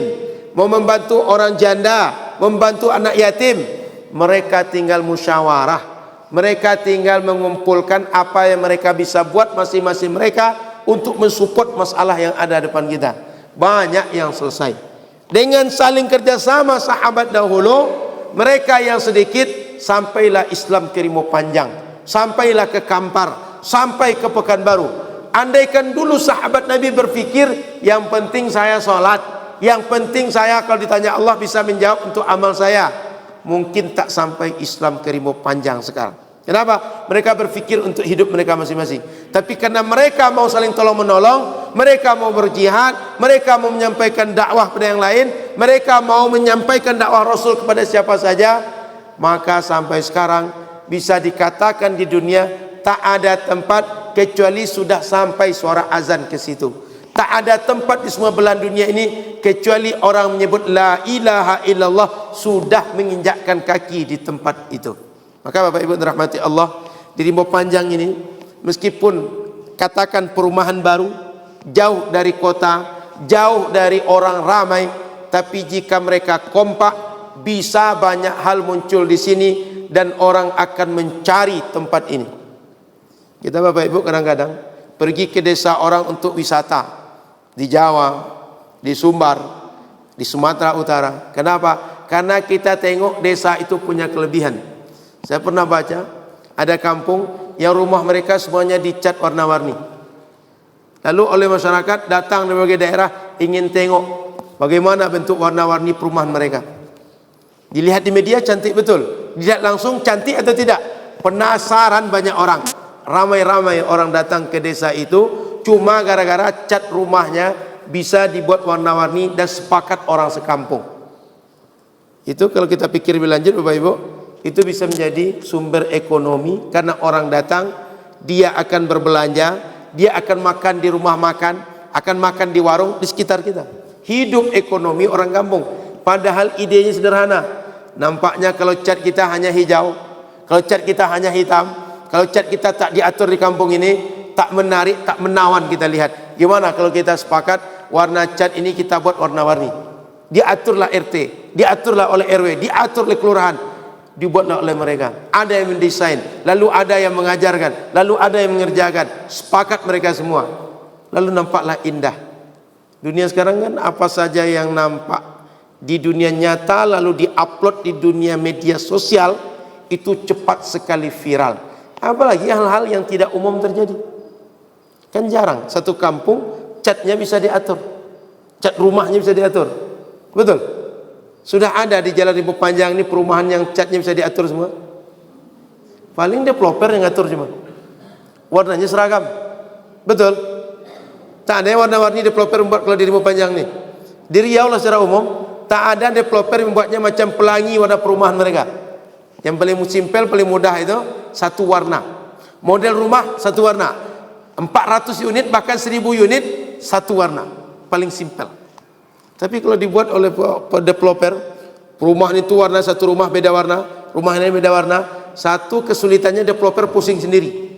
mau membantu orang janda, membantu anak yatim, mereka tinggal musyawarah, mereka tinggal mengumpulkan apa yang mereka bisa buat masing-masing mereka untuk mensupport masalah yang ada depan kita. Banyak yang selesai dengan saling kerjasama sahabat dahulu. Mereka yang sedikit, sampailah Islam ke Rimau Panjang, sampailah ke Kampar, sampai ke Pekanbaru. Andaikan dulu sahabat Nabi berpikir, yang penting saya sholat, yang penting saya kalau ditanya Allah bisa menjawab untuk amal saya, mungkin tak sampai Islam ke Rimau Panjang sekarang. Kenapa? Mereka berpikir untuk hidup mereka masing-masing. Tapi karena mereka mau saling tolong menolong, mereka mau berjihad, mereka mau menyampaikan dakwah pada yang lain, mereka mau menyampaikan dakwah Rasul kepada siapa saja, maka sampai sekarang bisa dikatakan di dunia tak ada tempat kecuali sudah sampai suara azan ke situ. Tak ada tempat di semua belahan dunia ini kecuali orang menyebut la ilaha illallah sudah menginjakkan kaki di tempat itu. Maka Bapak Ibu dirahmati Allah, di Rimau Panjang ini meskipun katakan perumahan baru, jauh dari kota, jauh dari orang ramai, tapi jika mereka kompak, bisa banyak hal muncul di sini dan orang akan mencari tempat ini. Kita Bapak Ibu kadang-kadang pergi ke desa orang untuk wisata di Jawa, di Sumbar, di Sumatera Utara. Kenapa? Karena kita tengok desa itu punya kelebihan. Saya pernah baca ada kampung yang rumah mereka semuanya dicat warna-warni. Lalu oleh masyarakat datang dari berbagai daerah ingin tengok bagaimana bentuk warna-warni perumahan mereka. Dilihat di media cantik betul, dilihat langsung cantik atau tidak? Penasaran banyak orang. Ramai-ramai orang datang ke desa itu cuma gara-gara cat rumahnya bisa dibuat warna-warni dan sepakat orang sekampung. Itu kalau kita pikir lebih lanjut Bapak Ibu, itu bisa menjadi sumber ekonomi karena orang datang, dia akan berbelanja, dia akan makan di rumah makan, akan makan di warung di sekitar kita. Hidup ekonomi orang kampung. Padahal idenya sederhana. Nampaknya kalau cat kita hanya hijau, kalau cat kita hanya hitam, kalau cat kita tak diatur di kampung ini, tak menarik, tak menawan kita lihat. Gimana kalau kita sepakat warna cat ini kita buat warna-warni? Diaturlah RT, diaturlah oleh RW, diatur oleh kelurahan, dibuatlah oleh mereka. Ada yang mendesain, lalu ada yang mengajarkan, lalu ada yang mengerjakan. Sepakat mereka semua, lalu nampaklah indah. Dunia sekarang kan apa saja yang nampak di dunia nyata lalu diupload di dunia media sosial itu cepat sekali viral. Apalagi hal-hal yang tidak umum terjadi. Kan jarang satu kampung catnya bisa diatur, cat rumahnya bisa diatur. Betul? Sudah ada di Jalan Rimau Panjang ini perumahan yang catnya bisa diatur semua. Paling developer yang ngatur cuma. Warnanya seragam. Betul? Tak ada yang warna-warni developer membuat kalau di Rimau Panjang nih. Di Riau lah secara umum, tak ada developer yang membuatnya macam pelangi warna perumahan mereka. Yang paling simpel, paling mudah itu satu warna. Model rumah satu warna. 400 unit bahkan 1000 unit satu warna. Paling simpel. Tapi kalau dibuat oleh developer, perumahan itu warna satu rumah beda warna, rumah ini beda warna. Satu kesulitannya developer pusing sendiri.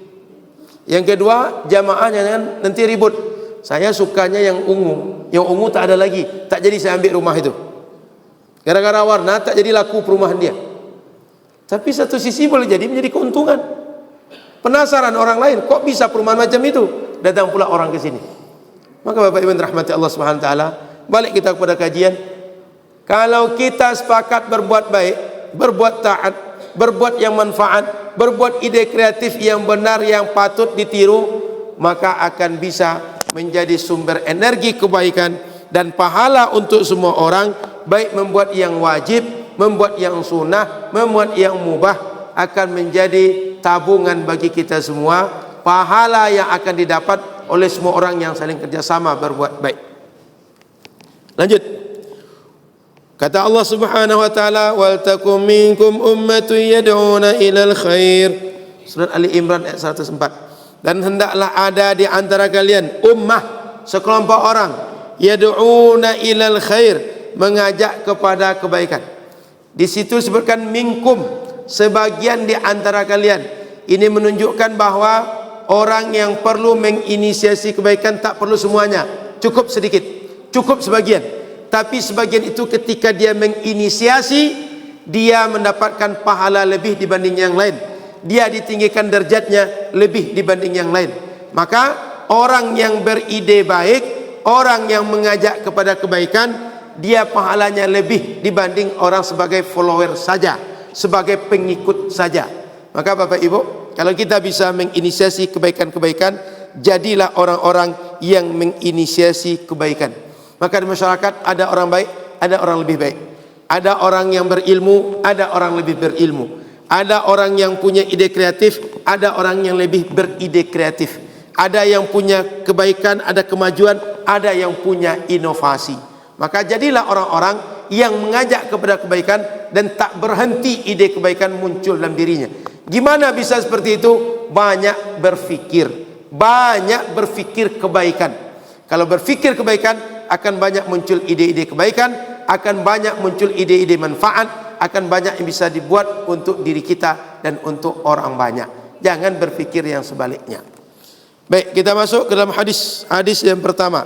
Yang kedua jamaahnya nanti ribut. Saya sukanya yang ungu tak ada lagi, tak jadi saya ambil rumah itu. Gara-gara warna tak jadi laku perumahan dia. Tapi satu sisi boleh jadi menjadi keuntungan. Penasaran orang lain, kok bisa perumahan macam itu? Datang pula orang ke sini. Maka Bapak Ibu rahmati Allah Subhanahu wa taala, balik kita kepada kajian. Kalau kita sepakat berbuat baik, berbuat taat, berbuat yang manfaat, berbuat ide kreatif yang benar, yang patut ditiru, maka akan bisa menjadi sumber energi kebaikan dan pahala untuk semua orang, baik membuat yang wajib, membuat yang sunnah, membuat yang mubah, akan menjadi tabungan bagi kita semua, pahala yang akan didapat oleh semua orang yang saling kerjasama berbuat baik. Lanjut. Kata Allah Subhanahu wa taala, "Wal takum minkum ummatun yad'una ilal khair." Surat Ali Imran ayat 104. Dan hendaklah ada di antara kalian ummah, sekelompok orang, yad'una ilal khair, mengajak kepada kebaikan. Di situ disebutkan minkum, sebagian di antara kalian. Ini menunjukkan bahwa orang yang perlu menginisiasi kebaikan tak perlu semuanya, cukup sedikit, cukup sebagian. Tapi sebagian itu ketika dia menginisiasi, dia mendapatkan pahala lebih dibanding yang lain. Dia ditinggikan derajatnya lebih dibanding yang lain. Maka orang yang beride baik, orang yang mengajak kepada kebaikan, dia pahalanya lebih dibanding orang sebagai follower saja, sebagai pengikut saja. Maka Bapak Ibu, kalau kita bisa menginisiasi kebaikan-kebaikan, jadilah orang-orang yang menginisiasi kebaikan. Maka di masyarakat ada orang baik, ada orang lebih baik. Ada orang yang berilmu, ada orang lebih berilmu. Ada orang yang punya ide kreatif, ada orang yang lebih beride kreatif. Ada yang punya kebaikan, ada kemajuan, ada yang punya inovasi. Maka jadilah orang-orang yang mengajak kepada kebaikan dan tak berhenti ide kebaikan muncul dalam dirinya. Gimana bisa seperti itu? Banyak berfikir, banyak berfikir kebaikan. Kalau berfikir kebaikan, akan banyak muncul ide-ide kebaikan, akan banyak muncul ide-ide manfaat, akan banyak yang bisa dibuat untuk diri kita dan untuk orang banyak. Jangan berfikir yang sebaliknya. Baik, kita masuk ke dalam hadis yang pertama.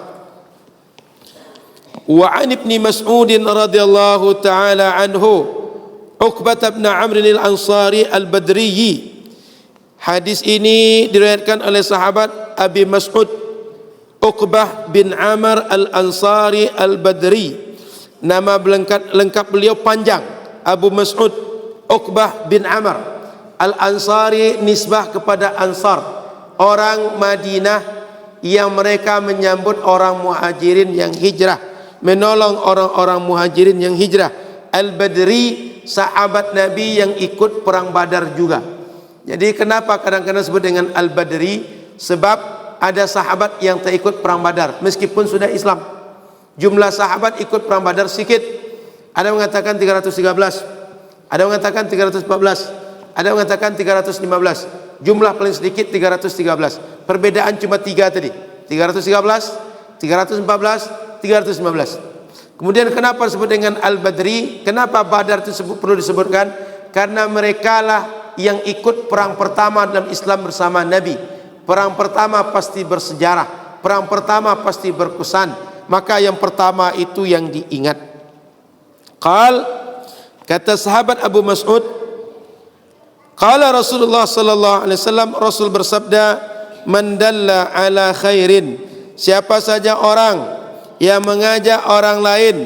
Wa an Ibnu Mas'ud radhiyallahu taala anhu, Uqbah bin Amr al-Ansari al-Badri. Hadis ini diriwayatkan oleh sahabat Abi Mas'ud Uqbah bin Amr al-Ansari al-Badri. Nama lengkap beliau panjang, Abu Mas'ud Uqbah bin Amr al-Ansari, nisbah kepada Ansar, orang Madinah yang mereka menyambut orang muhajirin yang hijrah, menolong orang-orang muhajirin yang hijrah. Al-Badri, sahabat Nabi yang ikut perang Badar juga. Jadi kenapa kadang-kadang sebut dengan Al-Badri? Sebab ada sahabat yang tak ikut perang Badar meskipun sudah Islam. Jumlah sahabat ikut perang Badar sedikit. Ada mengatakan 313, ada mengatakan 314, ada mengatakan 315. Jumlah paling sedikit 313. Perbedaan cuma 3 tadi. 313, 314, 315. Kemudian kenapa disebut dengan Al-Badri? Kenapa Badar itu perlu disebutkan? Karena mereka lah yang ikut perang pertama dalam Islam bersama Nabi. Perang pertama pasti bersejarah, perang pertama pasti berkesan. Maka yang pertama itu yang diingat. Kata sahabat Abu Mas'ud, qala Rasulullah sallallahu alaihi wasallam, Rasul bersabda, man dalla ala khairin, siapa saja orang yang mengajak orang lain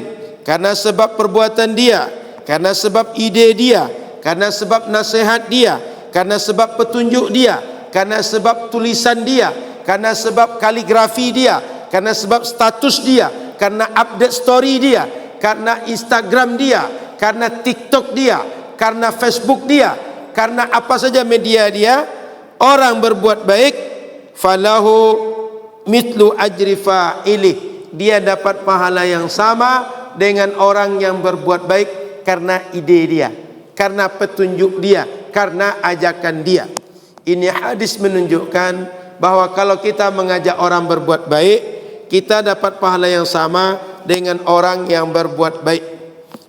karena sebab perbuatan dia, karena sebab ide dia, karena sebab nasihat dia, karena sebab petunjuk dia, karena sebab tulisan dia, karena sebab kaligrafi dia, karena sebab status dia, karena update story dia, karena Instagram dia, karena TikTok dia, karena Facebook dia, karena apa saja media dia, orang berbuat baik, falahu mithlu ajri fa'ilih, dia dapat pahala yang sama dengan orang yang berbuat baik karena ide dia, karena petunjuk dia, karena ajakan dia. Ini hadis menunjukkan bahwa kalau kita mengajak orang berbuat baik, kita dapat pahala yang sama dengan orang yang berbuat baik.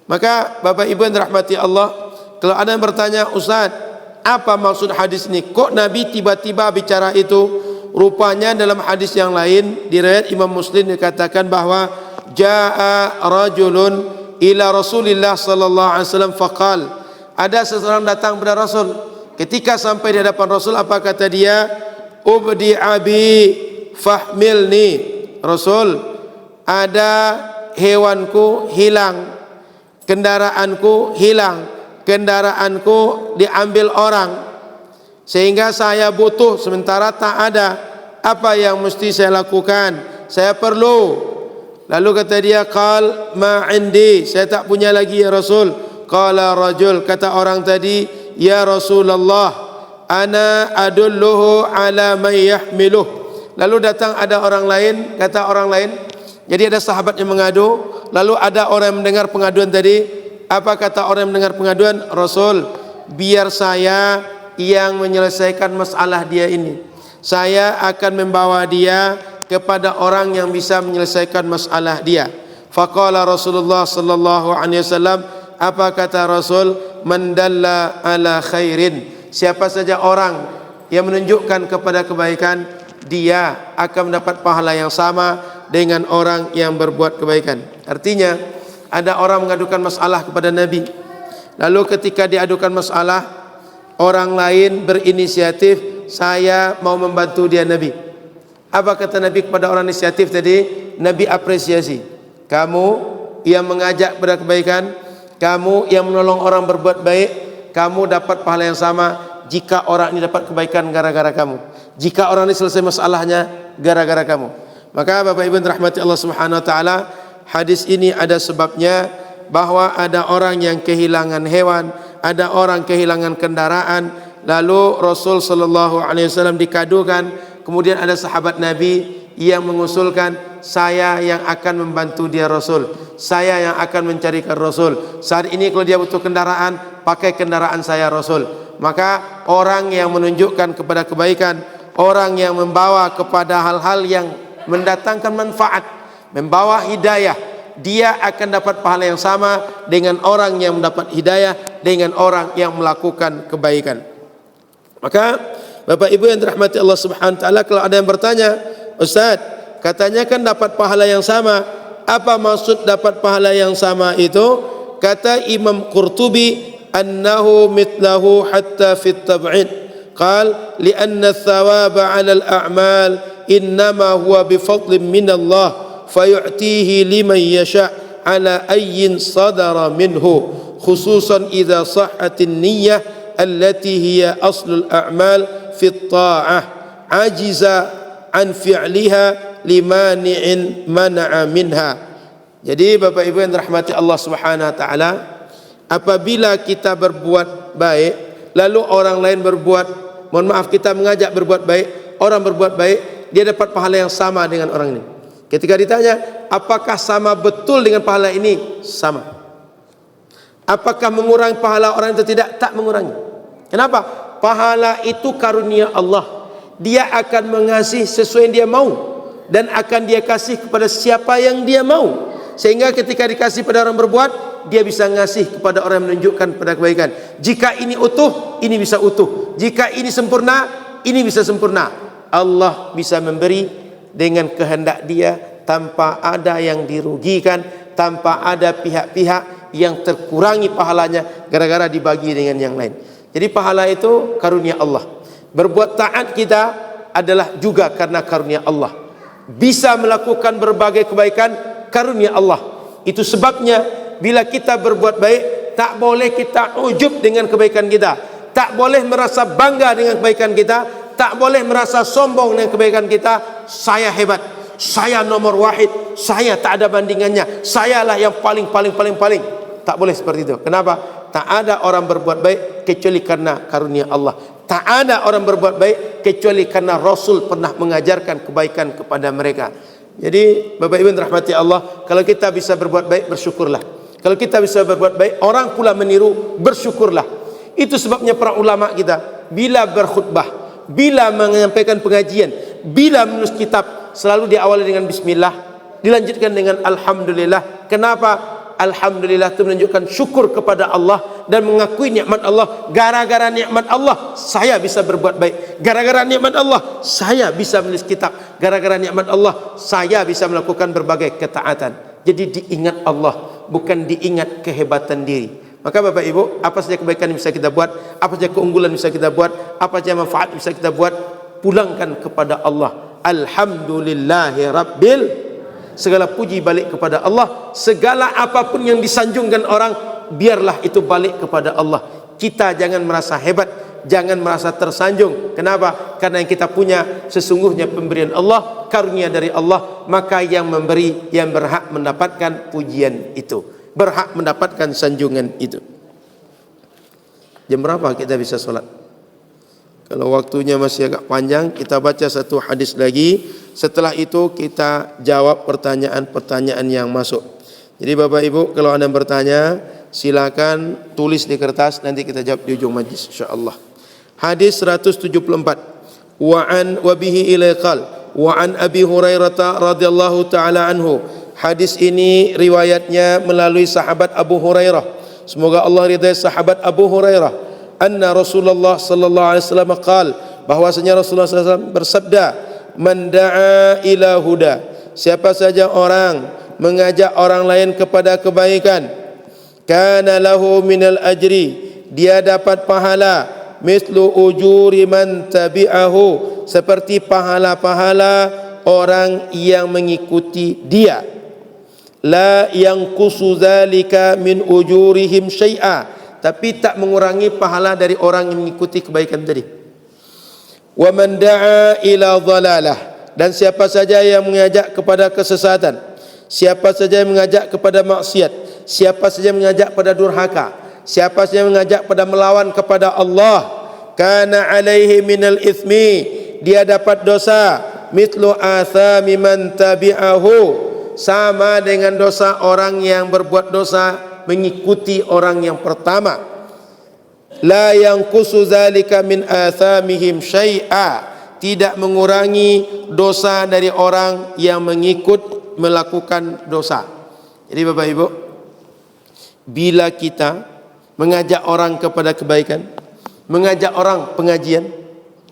Maka Bapak Ibu yang dirahmati Allah, kalau ada yang bertanya, Ustaz, apa maksud hadis ini? Kok Nabi tiba-tiba bicara itu? Rupanya dalam hadis yang lain, di riwayat Imam Muslim dikatakan bahwa jaa rajulun ila Rasulillah sallallahu alaihi wasallam faqal, Ada seseorang datang kepada Rasul. Ketika sampai di hadapan Rasul, apa kata dia? Ubdi abi fahmilni. Rasul, ada hewanku hilang, kendaraanku hilang, kendaraanku diambil orang, sehingga saya butuh, sementara tak ada. Apa yang mesti saya lakukan? Saya perlu. Lalu kata dia, qal ma indi, saya tak punya lagi ya Rasul. Qala rajul, kata orang tadi, ya Rasulullah, ana adulluhu ala man yahmiluh. Lalu datang ada orang lain, kata orang lain, jadi ada sahabat yang mengadu, lalu ada orang yang mendengar pengaduan tadi. Apa kata orang yang mendengar pengaduan? Rasul, biar saya yang menyelesaikan masalah dia ini. Saya akan membawa dia kepada orang yang bisa menyelesaikan masalah dia. Faqala Rasulullah sallallahu alaihi wasallam, apa kata Rasul? Man dalla ala khairin, siapa saja orang yang menunjukkan kepada kebaikan, dia akan mendapat pahala yang sama dengan orang yang berbuat kebaikan. Artinya, ada orang mengadukan masalah kepada Nabi, lalu ketika diadukan masalah, orang lain berinisiatif, saya mau membantu dia Nabi. Apa kata Nabi kepada orang inisiatif tadi? Nabi apresiasi. Kamu yang mengajak kepada kebaikan, kamu yang menolong orang berbuat baik, kamu dapat pahala yang sama jika orang ini dapat kebaikan gara-gara kamu. Jika orang ini selesai masalahnya gara-gara kamu. Maka Bapak Ibu rahmati Allah Subhanahu wa taala, hadis ini ada sebabnya, bahwa ada orang yang kehilangan hewan, ada orang kehilangan kendaraan, lalu Rasul sallallahu alaihi wasallam dikadukan, kemudian ada sahabat Nabi yang mengusulkan, saya yang akan membantu dia Rasul, saya yang akan mencarikan Rasul. Saat ini kalau dia butuh kendaraan, pakai kendaraan saya Rasul. Maka orang yang menunjukkan kepada kebaikan, orang yang membawa kepada hal-hal yang mendatangkan manfaat, membawa hidayah, dia akan dapat pahala yang sama dengan orang yang mendapat hidayah, dengan orang yang melakukan kebaikan. Maka Bapak Ibu yang dirahmati Allah Subhanahu wa taala, kalau ada yang bertanya, Ustaz, katanya kan dapat pahala yang sama, apa maksud dapat pahala yang sama itu? Kata Imam Qurtubi, annahu mitlahu hatta fit tab'id. Qal li'anna ath-thawaba 'ala al-a'mal innama huwa bifadlin min Allah fayu'tihi liman yasha' 'ala ayyin sadara minhu, khususan idza sahhatin niyyah allati hiya aslul a'mal fi at-ta'ah ajiza an fi'liha limani'in mana'a minha. Jadi Bapak Ibu yang dirahmati Allah Subhanahu wa taala, apabila kita berbuat baik lalu orang lain berbuat, mohon maaf, kita mengajak berbuat baik, orang berbuat baik, dia dapat pahala yang sama dengan orang ini. Ketika ditanya, apakah sama betul dengan pahala ini? Sama. Apakah mengurangi pahala orang itu? Tidak, tak mengurangi. Kenapa? Pahala itu karunia Allah. Dia akan mengasihi sesuai yang dia mau, dan akan dia kasih kepada siapa yang dia mau. Sehingga ketika dikasih pada orang berbuat, dia bisa ngasih kepada orang yang menunjukkan pada kebaikan. Jika ini utuh, ini bisa utuh. Jika ini sempurna, ini bisa sempurna. Allah bisa memberi dengan kehendak dia, tanpa ada yang dirugikan, tanpa ada pihak-pihak yang terkurangi pahalanya gara-gara dibagi dengan yang lain. Jadi pahala itu karunia Allah. Berbuat taat kita adalah juga karena karunia Allah. Bisa melakukan berbagai kebaikan, karunia Allah. Itu sebabnya bila kita berbuat baik, tak boleh kita ujub dengan kebaikan kita, tak boleh merasa bangga dengan kebaikan kita, tak boleh merasa sombong dengan kebaikan kita. Saya hebat, saya nomor wahid, saya tak ada bandingannya, sayalah yang paling. Tak boleh seperti itu. Kenapa? Tak ada orang berbuat baik kecuali karena karunia Allah. Tak ada orang berbuat baik kecuali karena Rasul pernah mengajarkan kebaikan kepada mereka. Jadi Bapak Ibu rahmati Allah, kalau kita bisa berbuat baik, bersyukurlah. Kalau kita bisa berbuat baik, orang pula meniru, bersyukurlah. Itu sebabnya para ulama kita bila berkhutbah, bila menyampaikan pengajian, bila menulis kitab, selalu diawali dengan bismillah, dilanjutkan dengan alhamdulillah. Kenapa? Alhamdulillah itu menunjukkan syukur kepada Allah dan mengakui nikmat Allah. Gara-gara nikmat Allah saya bisa berbuat baik. Gara-gara nikmat Allah saya bisa menulis kitab. Gara-gara nikmat Allah saya bisa melakukan berbagai ketaatan. Jadi diingat Allah, bukan diingat kehebatan diri. Maka Bapak Ibu, apa saja kebaikan yang bisa kita buat, apa saja keunggulan yang bisa kita buat, apa saja manfaat yang bisa kita buat, pulangkan kepada Allah. Alhamdulillahi Rabbil, segala puji balik kepada Allah. Segala apapun yang disanjungkan orang, biarlah itu balik kepada Allah. Kita jangan merasa hebat, jangan merasa tersanjung. Kenapa? Karena yang kita punya sesungguhnya pemberian Allah, karunia dari Allah. Maka yang memberi, yang berhak mendapatkan pujian itu, berhak mendapatkan sanjungan itu. Jam berapa kita bisa sholat? Kalau waktunya masih agak panjang, kita baca satu hadis lagi. Setelah itu kita jawab pertanyaan-pertanyaan yang masuk. Jadi Bapak Ibu, kalau Anda bertanya, silakan tulis di kertas, nanti kita jawab di ujung majlis insyaallah. Hadis 174. Wa bihi ilaqal wa an Abi Hurairah radhiyallahu taala anhu. Hadis ini riwayatnya melalui sahabat Abu Hurairah. Semoga Allah ridai sahabat Abu Hurairah. Anna Rasulullah sallallahu alaihi wasallam qaal, bahwasanya Rasulullah sallallahu alaihi wasallam bersabda, man da'a ila huda, siapa saja orang mengajak orang lain kepada kebaikan, kana lahu minal ajri, dia dapat pahala, mislu ujuri man tabi'ahu, seperti pahala-pahala orang yang mengikuti dia. La yanqusu dzalika min ujurihim syai'a, tapi tak mengurangi pahala dari orang yang mengikuti kebaikan tadi. Wa man da'a ila dhalalah, dan siapa saja yang mengajak kepada kesesatan, siapa saja yang mengajak kepada maksiat, siapa saja yang mengajak pada durhaka, siapa saja yang mengajak pada melawan kepada Allah, kana alaihi minal ithmi, dia dapat dosa, mithlu athami man tabi'ahu, sama dengan dosa orang yang berbuat dosa mengikuti orang yang pertama. La yanqusu zalika min athamihim syai'a, tidak mengurangi dosa dari orang yang mengikut melakukan dosa. Jadi Bapak Ibu, bila kita mengajak orang kepada kebaikan, mengajak orang pengajian,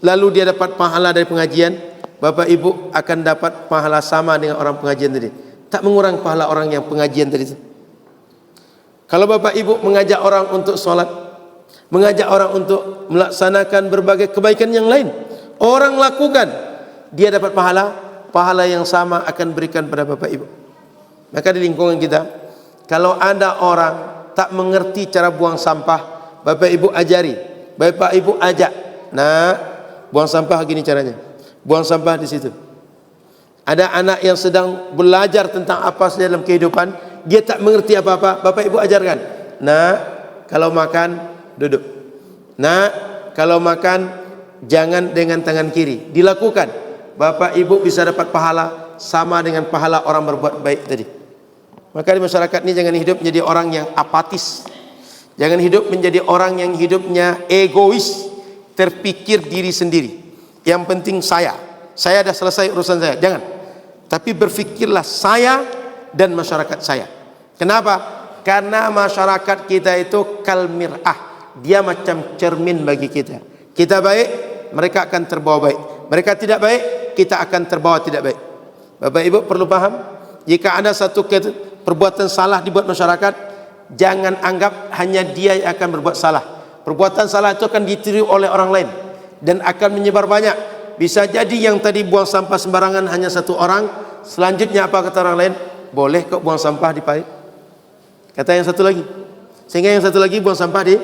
lalu dia dapat pahala dari pengajian, Bapak Ibu akan dapat pahala sama dengan orang pengajian tadi. Tak mengurang pahala orang yang pengajian tadi. Kalau Bapak Ibu mengajak orang untuk sholat, mengajak orang untuk melaksanakan berbagai kebaikan yang lain, orang lakukan, dia dapat pahala yang sama akan berikan pada Bapak Ibu. Maka di lingkungan kita, kalau ada orang tak mengerti cara buang sampah, Bapak Ibu ajari, Bapak Ibu ajak, nah buang sampah gini caranya, buang sampah di situ. Ada anak yang sedang belajar tentang apa saja dalam kehidupan, dia tak mengerti apa-apa, Bapak Ibu ajarkan. Nah, kalau makan duduk. Nah, kalau makan jangan dengan tangan kiri. Dilakukan. Bapak Ibu bisa dapat pahala sama dengan pahala orang berbuat baik tadi. Maka di masyarakat ini jangan hidup menjadi orang yang apatis. Jangan hidup menjadi orang yang hidupnya egois, terpikir diri sendiri. Yang penting saya dah selesai urusan saya. Jangan. Tapi berfikirlah saya dan masyarakat saya. Kenapa? Karena masyarakat kita itu kal mir'ah, dia macam cermin bagi kita. Kita baik, mereka akan terbawa baik. Mereka tidak baik, kita akan terbawa tidak baik. Bapak Ibu perlu paham, jika ada satu perbuatan salah dibuat masyarakat, jangan anggap hanya dia yang akan berbuat salah. Perbuatan salah itu akan ditiru oleh orang lain dan akan menyebar banyak. Bisa jadi yang tadi buang sampah sembarangan hanya satu orang, selanjutnya apa kata orang lain? Boleh kok buang sampah di parit. Kata yang satu lagi, sehingga yang satu lagi buang sampah di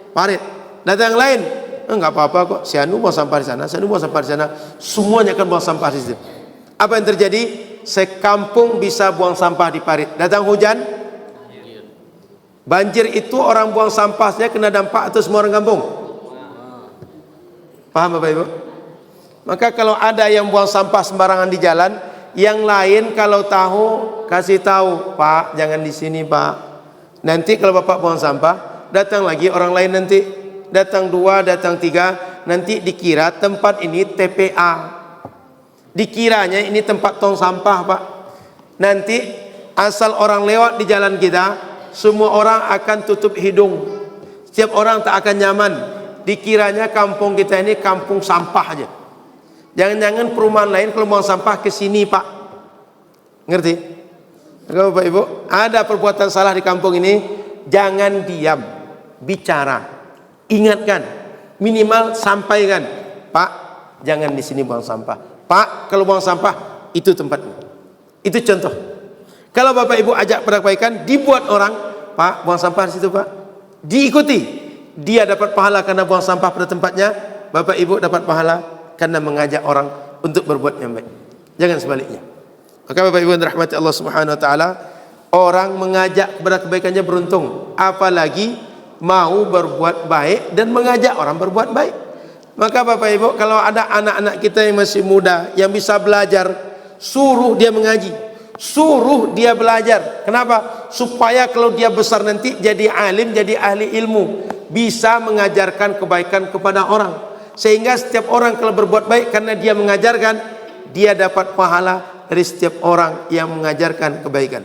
parit. Datang yang lain, enggak apa-apa kok, si anu buang sampah di sana, si anu buang sampah di sana, semuanya akan buang sampah di situ. Apa yang terjadi? Sekampung bisa buang sampah di parit. Datang hujan, banjir itu orang buang sampahnya kena dampak atau semua orang kampung? Paham Bapak Ibu? Maka kalau ada yang buang sampah sembarangan di jalan, yang lain kalau tahu kasih tahu, Pak jangan di sini Pak. Nanti kalau Bapak buang sampah, datang lagi orang lain, nanti datang 2, datang 3, nanti dikira tempat ini TPA, dikiranya ini tempat tong sampah Pak. Nanti asal orang lewat di jalan kita, semua orang akan tutup hidung, setiap orang tak akan nyaman, dikiranya kampung kita ini kampung sampah aja. Jangan-jangan perumahan lain kalau buang sampah ke sini Pak. Ngerti? Kalau Bapak Ibu ada perbuatan salah di kampung ini, jangan diam. bicara, ingatkan, minimal sampaikan, Pak, jangan di sini buang sampah. Pak, kalau buang sampah itu tempatnya. Itu contoh. Kalau Bapak Ibu ajak pada kebaikan, dibuat orang, Pak, buang sampah di situ, Pak. Diikuti. Dia dapat pahala karena buang sampah pada tempatnya, Bapak Ibu dapat pahala karena mengajak orang untuk berbuat yang baik. Jangan sebaliknya. Maka Bapak Ibu yang dirahmati Allah Subhanahu wa taala, orang mengajak kepada kebaikannya beruntung, apalagi mau berbuat baik dan mengajak orang berbuat baik. Maka Bapak Ibu, kalau ada anak-anak kita yang masih muda yang bisa belajar, suruh dia mengaji, suruh dia belajar. Kenapa? Supaya kalau dia besar nanti jadi alim, jadi ahli ilmu, bisa mengajarkan kebaikan kepada orang. Sehingga setiap orang kalau berbuat baik karena dia mengajarkan, dia dapat pahala dari setiap orang yang mengajarkan kebaikan.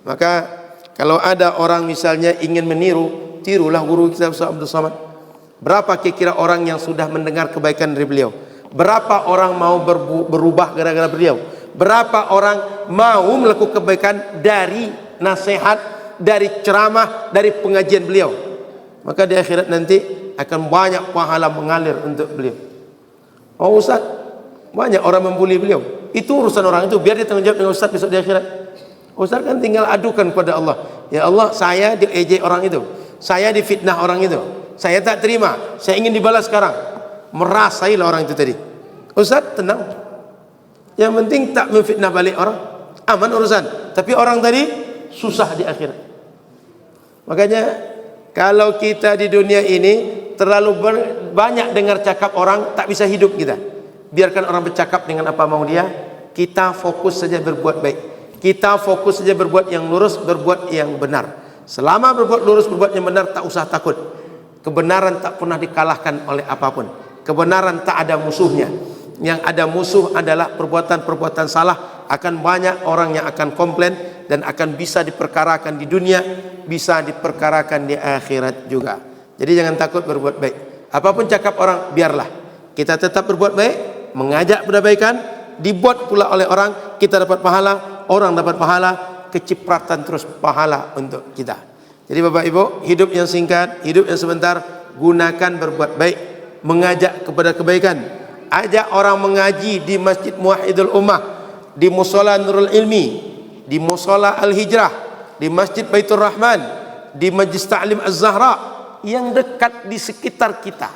Maka kalau ada orang misalnya ingin meniru, tirulah guru kita Ustaz Abdul Somad. Berapa kira-kira orang yang sudah mendengar kebaikan dari beliau? Berapa orang mau berubah gara-gara beliau? Berapa orang mau melakukan kebaikan dari nasihat, dari ceramah, dari pengajian beliau? Maka di akhirat nanti akan banyak pahala mengalir untuk beliau. Oh Ustaz, banyak orang membuli beliau. Itu urusan orang itu, biar dia tanggung jawab dengan Ustaz besok di akhirat. Ustaz kan tinggal adukan kepada Allah. Ya Allah, saya diejek orang itu, saya difitnah orang itu, saya tak terima, saya ingin dibalas sekarang. Merasailah orang itu tadi. Ustaz tenang, yang penting tak memfitnah balik orang, aman urusan. Tapi orang tadi susah di akhirat. Makanya kalau kita di dunia ini terlalu banyak dengar cakap orang, tak bisa hidup kita. Biarkan orang bercakap dengan apa mau dia, kita fokus saja berbuat baik. Kita fokus saja berbuat yang lurus, berbuat yang benar. Selama berbuat lurus, berbuat yang benar, tak usah takut. Kebenaran tak pernah dikalahkan oleh apapun. Kebenaran tak ada musuhnya. Yang ada musuh adalah perbuatan-perbuatan salah. Akan banyak orang yang akan komplain dan akan bisa diperkarakan di dunia, bisa diperkarakan di akhirat juga. Jadi jangan takut berbuat baik. Apapun cakap orang, biarlah. Kita tetap berbuat baik, mengajak kebaikan, dibuat pula oleh orang, kita dapat pahala, orang dapat pahala, kecipratan terus pahala untuk kita. Jadi Bapak Ibu, hidup yang singkat, hidup yang sebentar, gunakan berbuat baik, mengajak kepada kebaikan. Ajak orang mengaji di Masjid Muwahhidul Ummah, di Mushola Nurul Ilmi, di Mushola Al-Hijrah, di Masjid Baitur Rahman, di Majlis Ta'lim Az-Zahra, yang dekat di sekitar kita.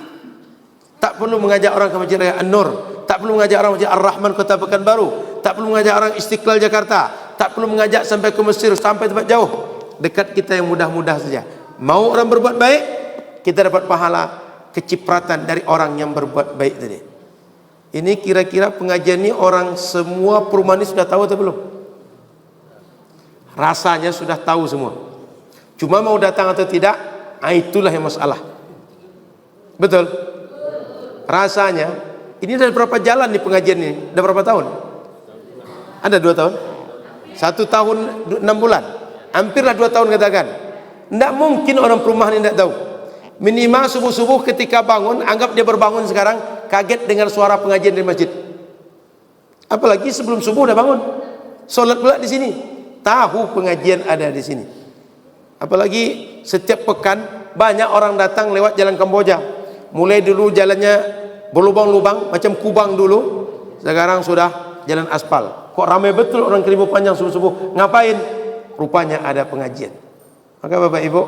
Tak perlu mengajak orang ke Masjid Raya An-Nur, tak perlu mengajak orang Masjid Ar-Rahman Kota Pekanbaru, tak perlu mengajak orang Istiqlal Jakarta, tak perlu mengajak sampai ke Mesir, sampai tempat jauh. Dekat kita yang mudah-mudah saja. Mau orang berbuat baik, kita dapat pahala kecipratan dari orang yang berbuat baik tadi. Ini kira-kira pengajian ini orang semua perumahan ini sudah tahu atau belum? Rasanya sudah tahu semua. Cuma mau datang atau tidak, itulah yang masalah. Betul? Rasanya, ini ada berapa jalan di pengajian ini? Ada berapa tahun? Ada 2 tahun? 1 tahun 6 bulan? Hampirlah 2 tahun katakan. Tidak mungkin orang perumahan ini tidak tahu. Minimal subuh-subuh ketika bangun, anggap dia berbangun sekarang, kaget dengan suara pengajian di masjid. Apalagi sebelum subuh udah bangun, solat pula di sini, tahu pengajian ada di sini. Apalagi setiap pekan banyak orang datang lewat jalan Kamboja. Mulai dulu jalannya berlubang-lubang macam kubang dulu, sekarang sudah jalan aspal. Kok ramai betul orang Keribu Panjang subuh-subuh? Ngapain? Rupanya ada pengajian. Maka Bapak Ibu,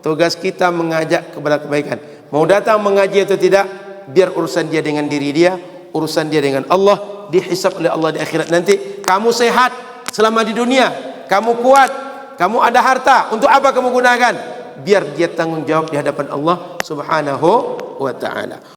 tugas kita mengajak kepada kebaikan. Mau datang mengaji atau tidak, biar urusan dia dengan diri dia, urusan dia dengan Allah, dihisab oleh Allah di akhirat nanti. Kamu sehat selama di dunia, kamu kuat, kamu ada harta, untuk apa kamu gunakan? Biar dia tanggung jawab di hadapan Allah Subhanahu wa ta'ala.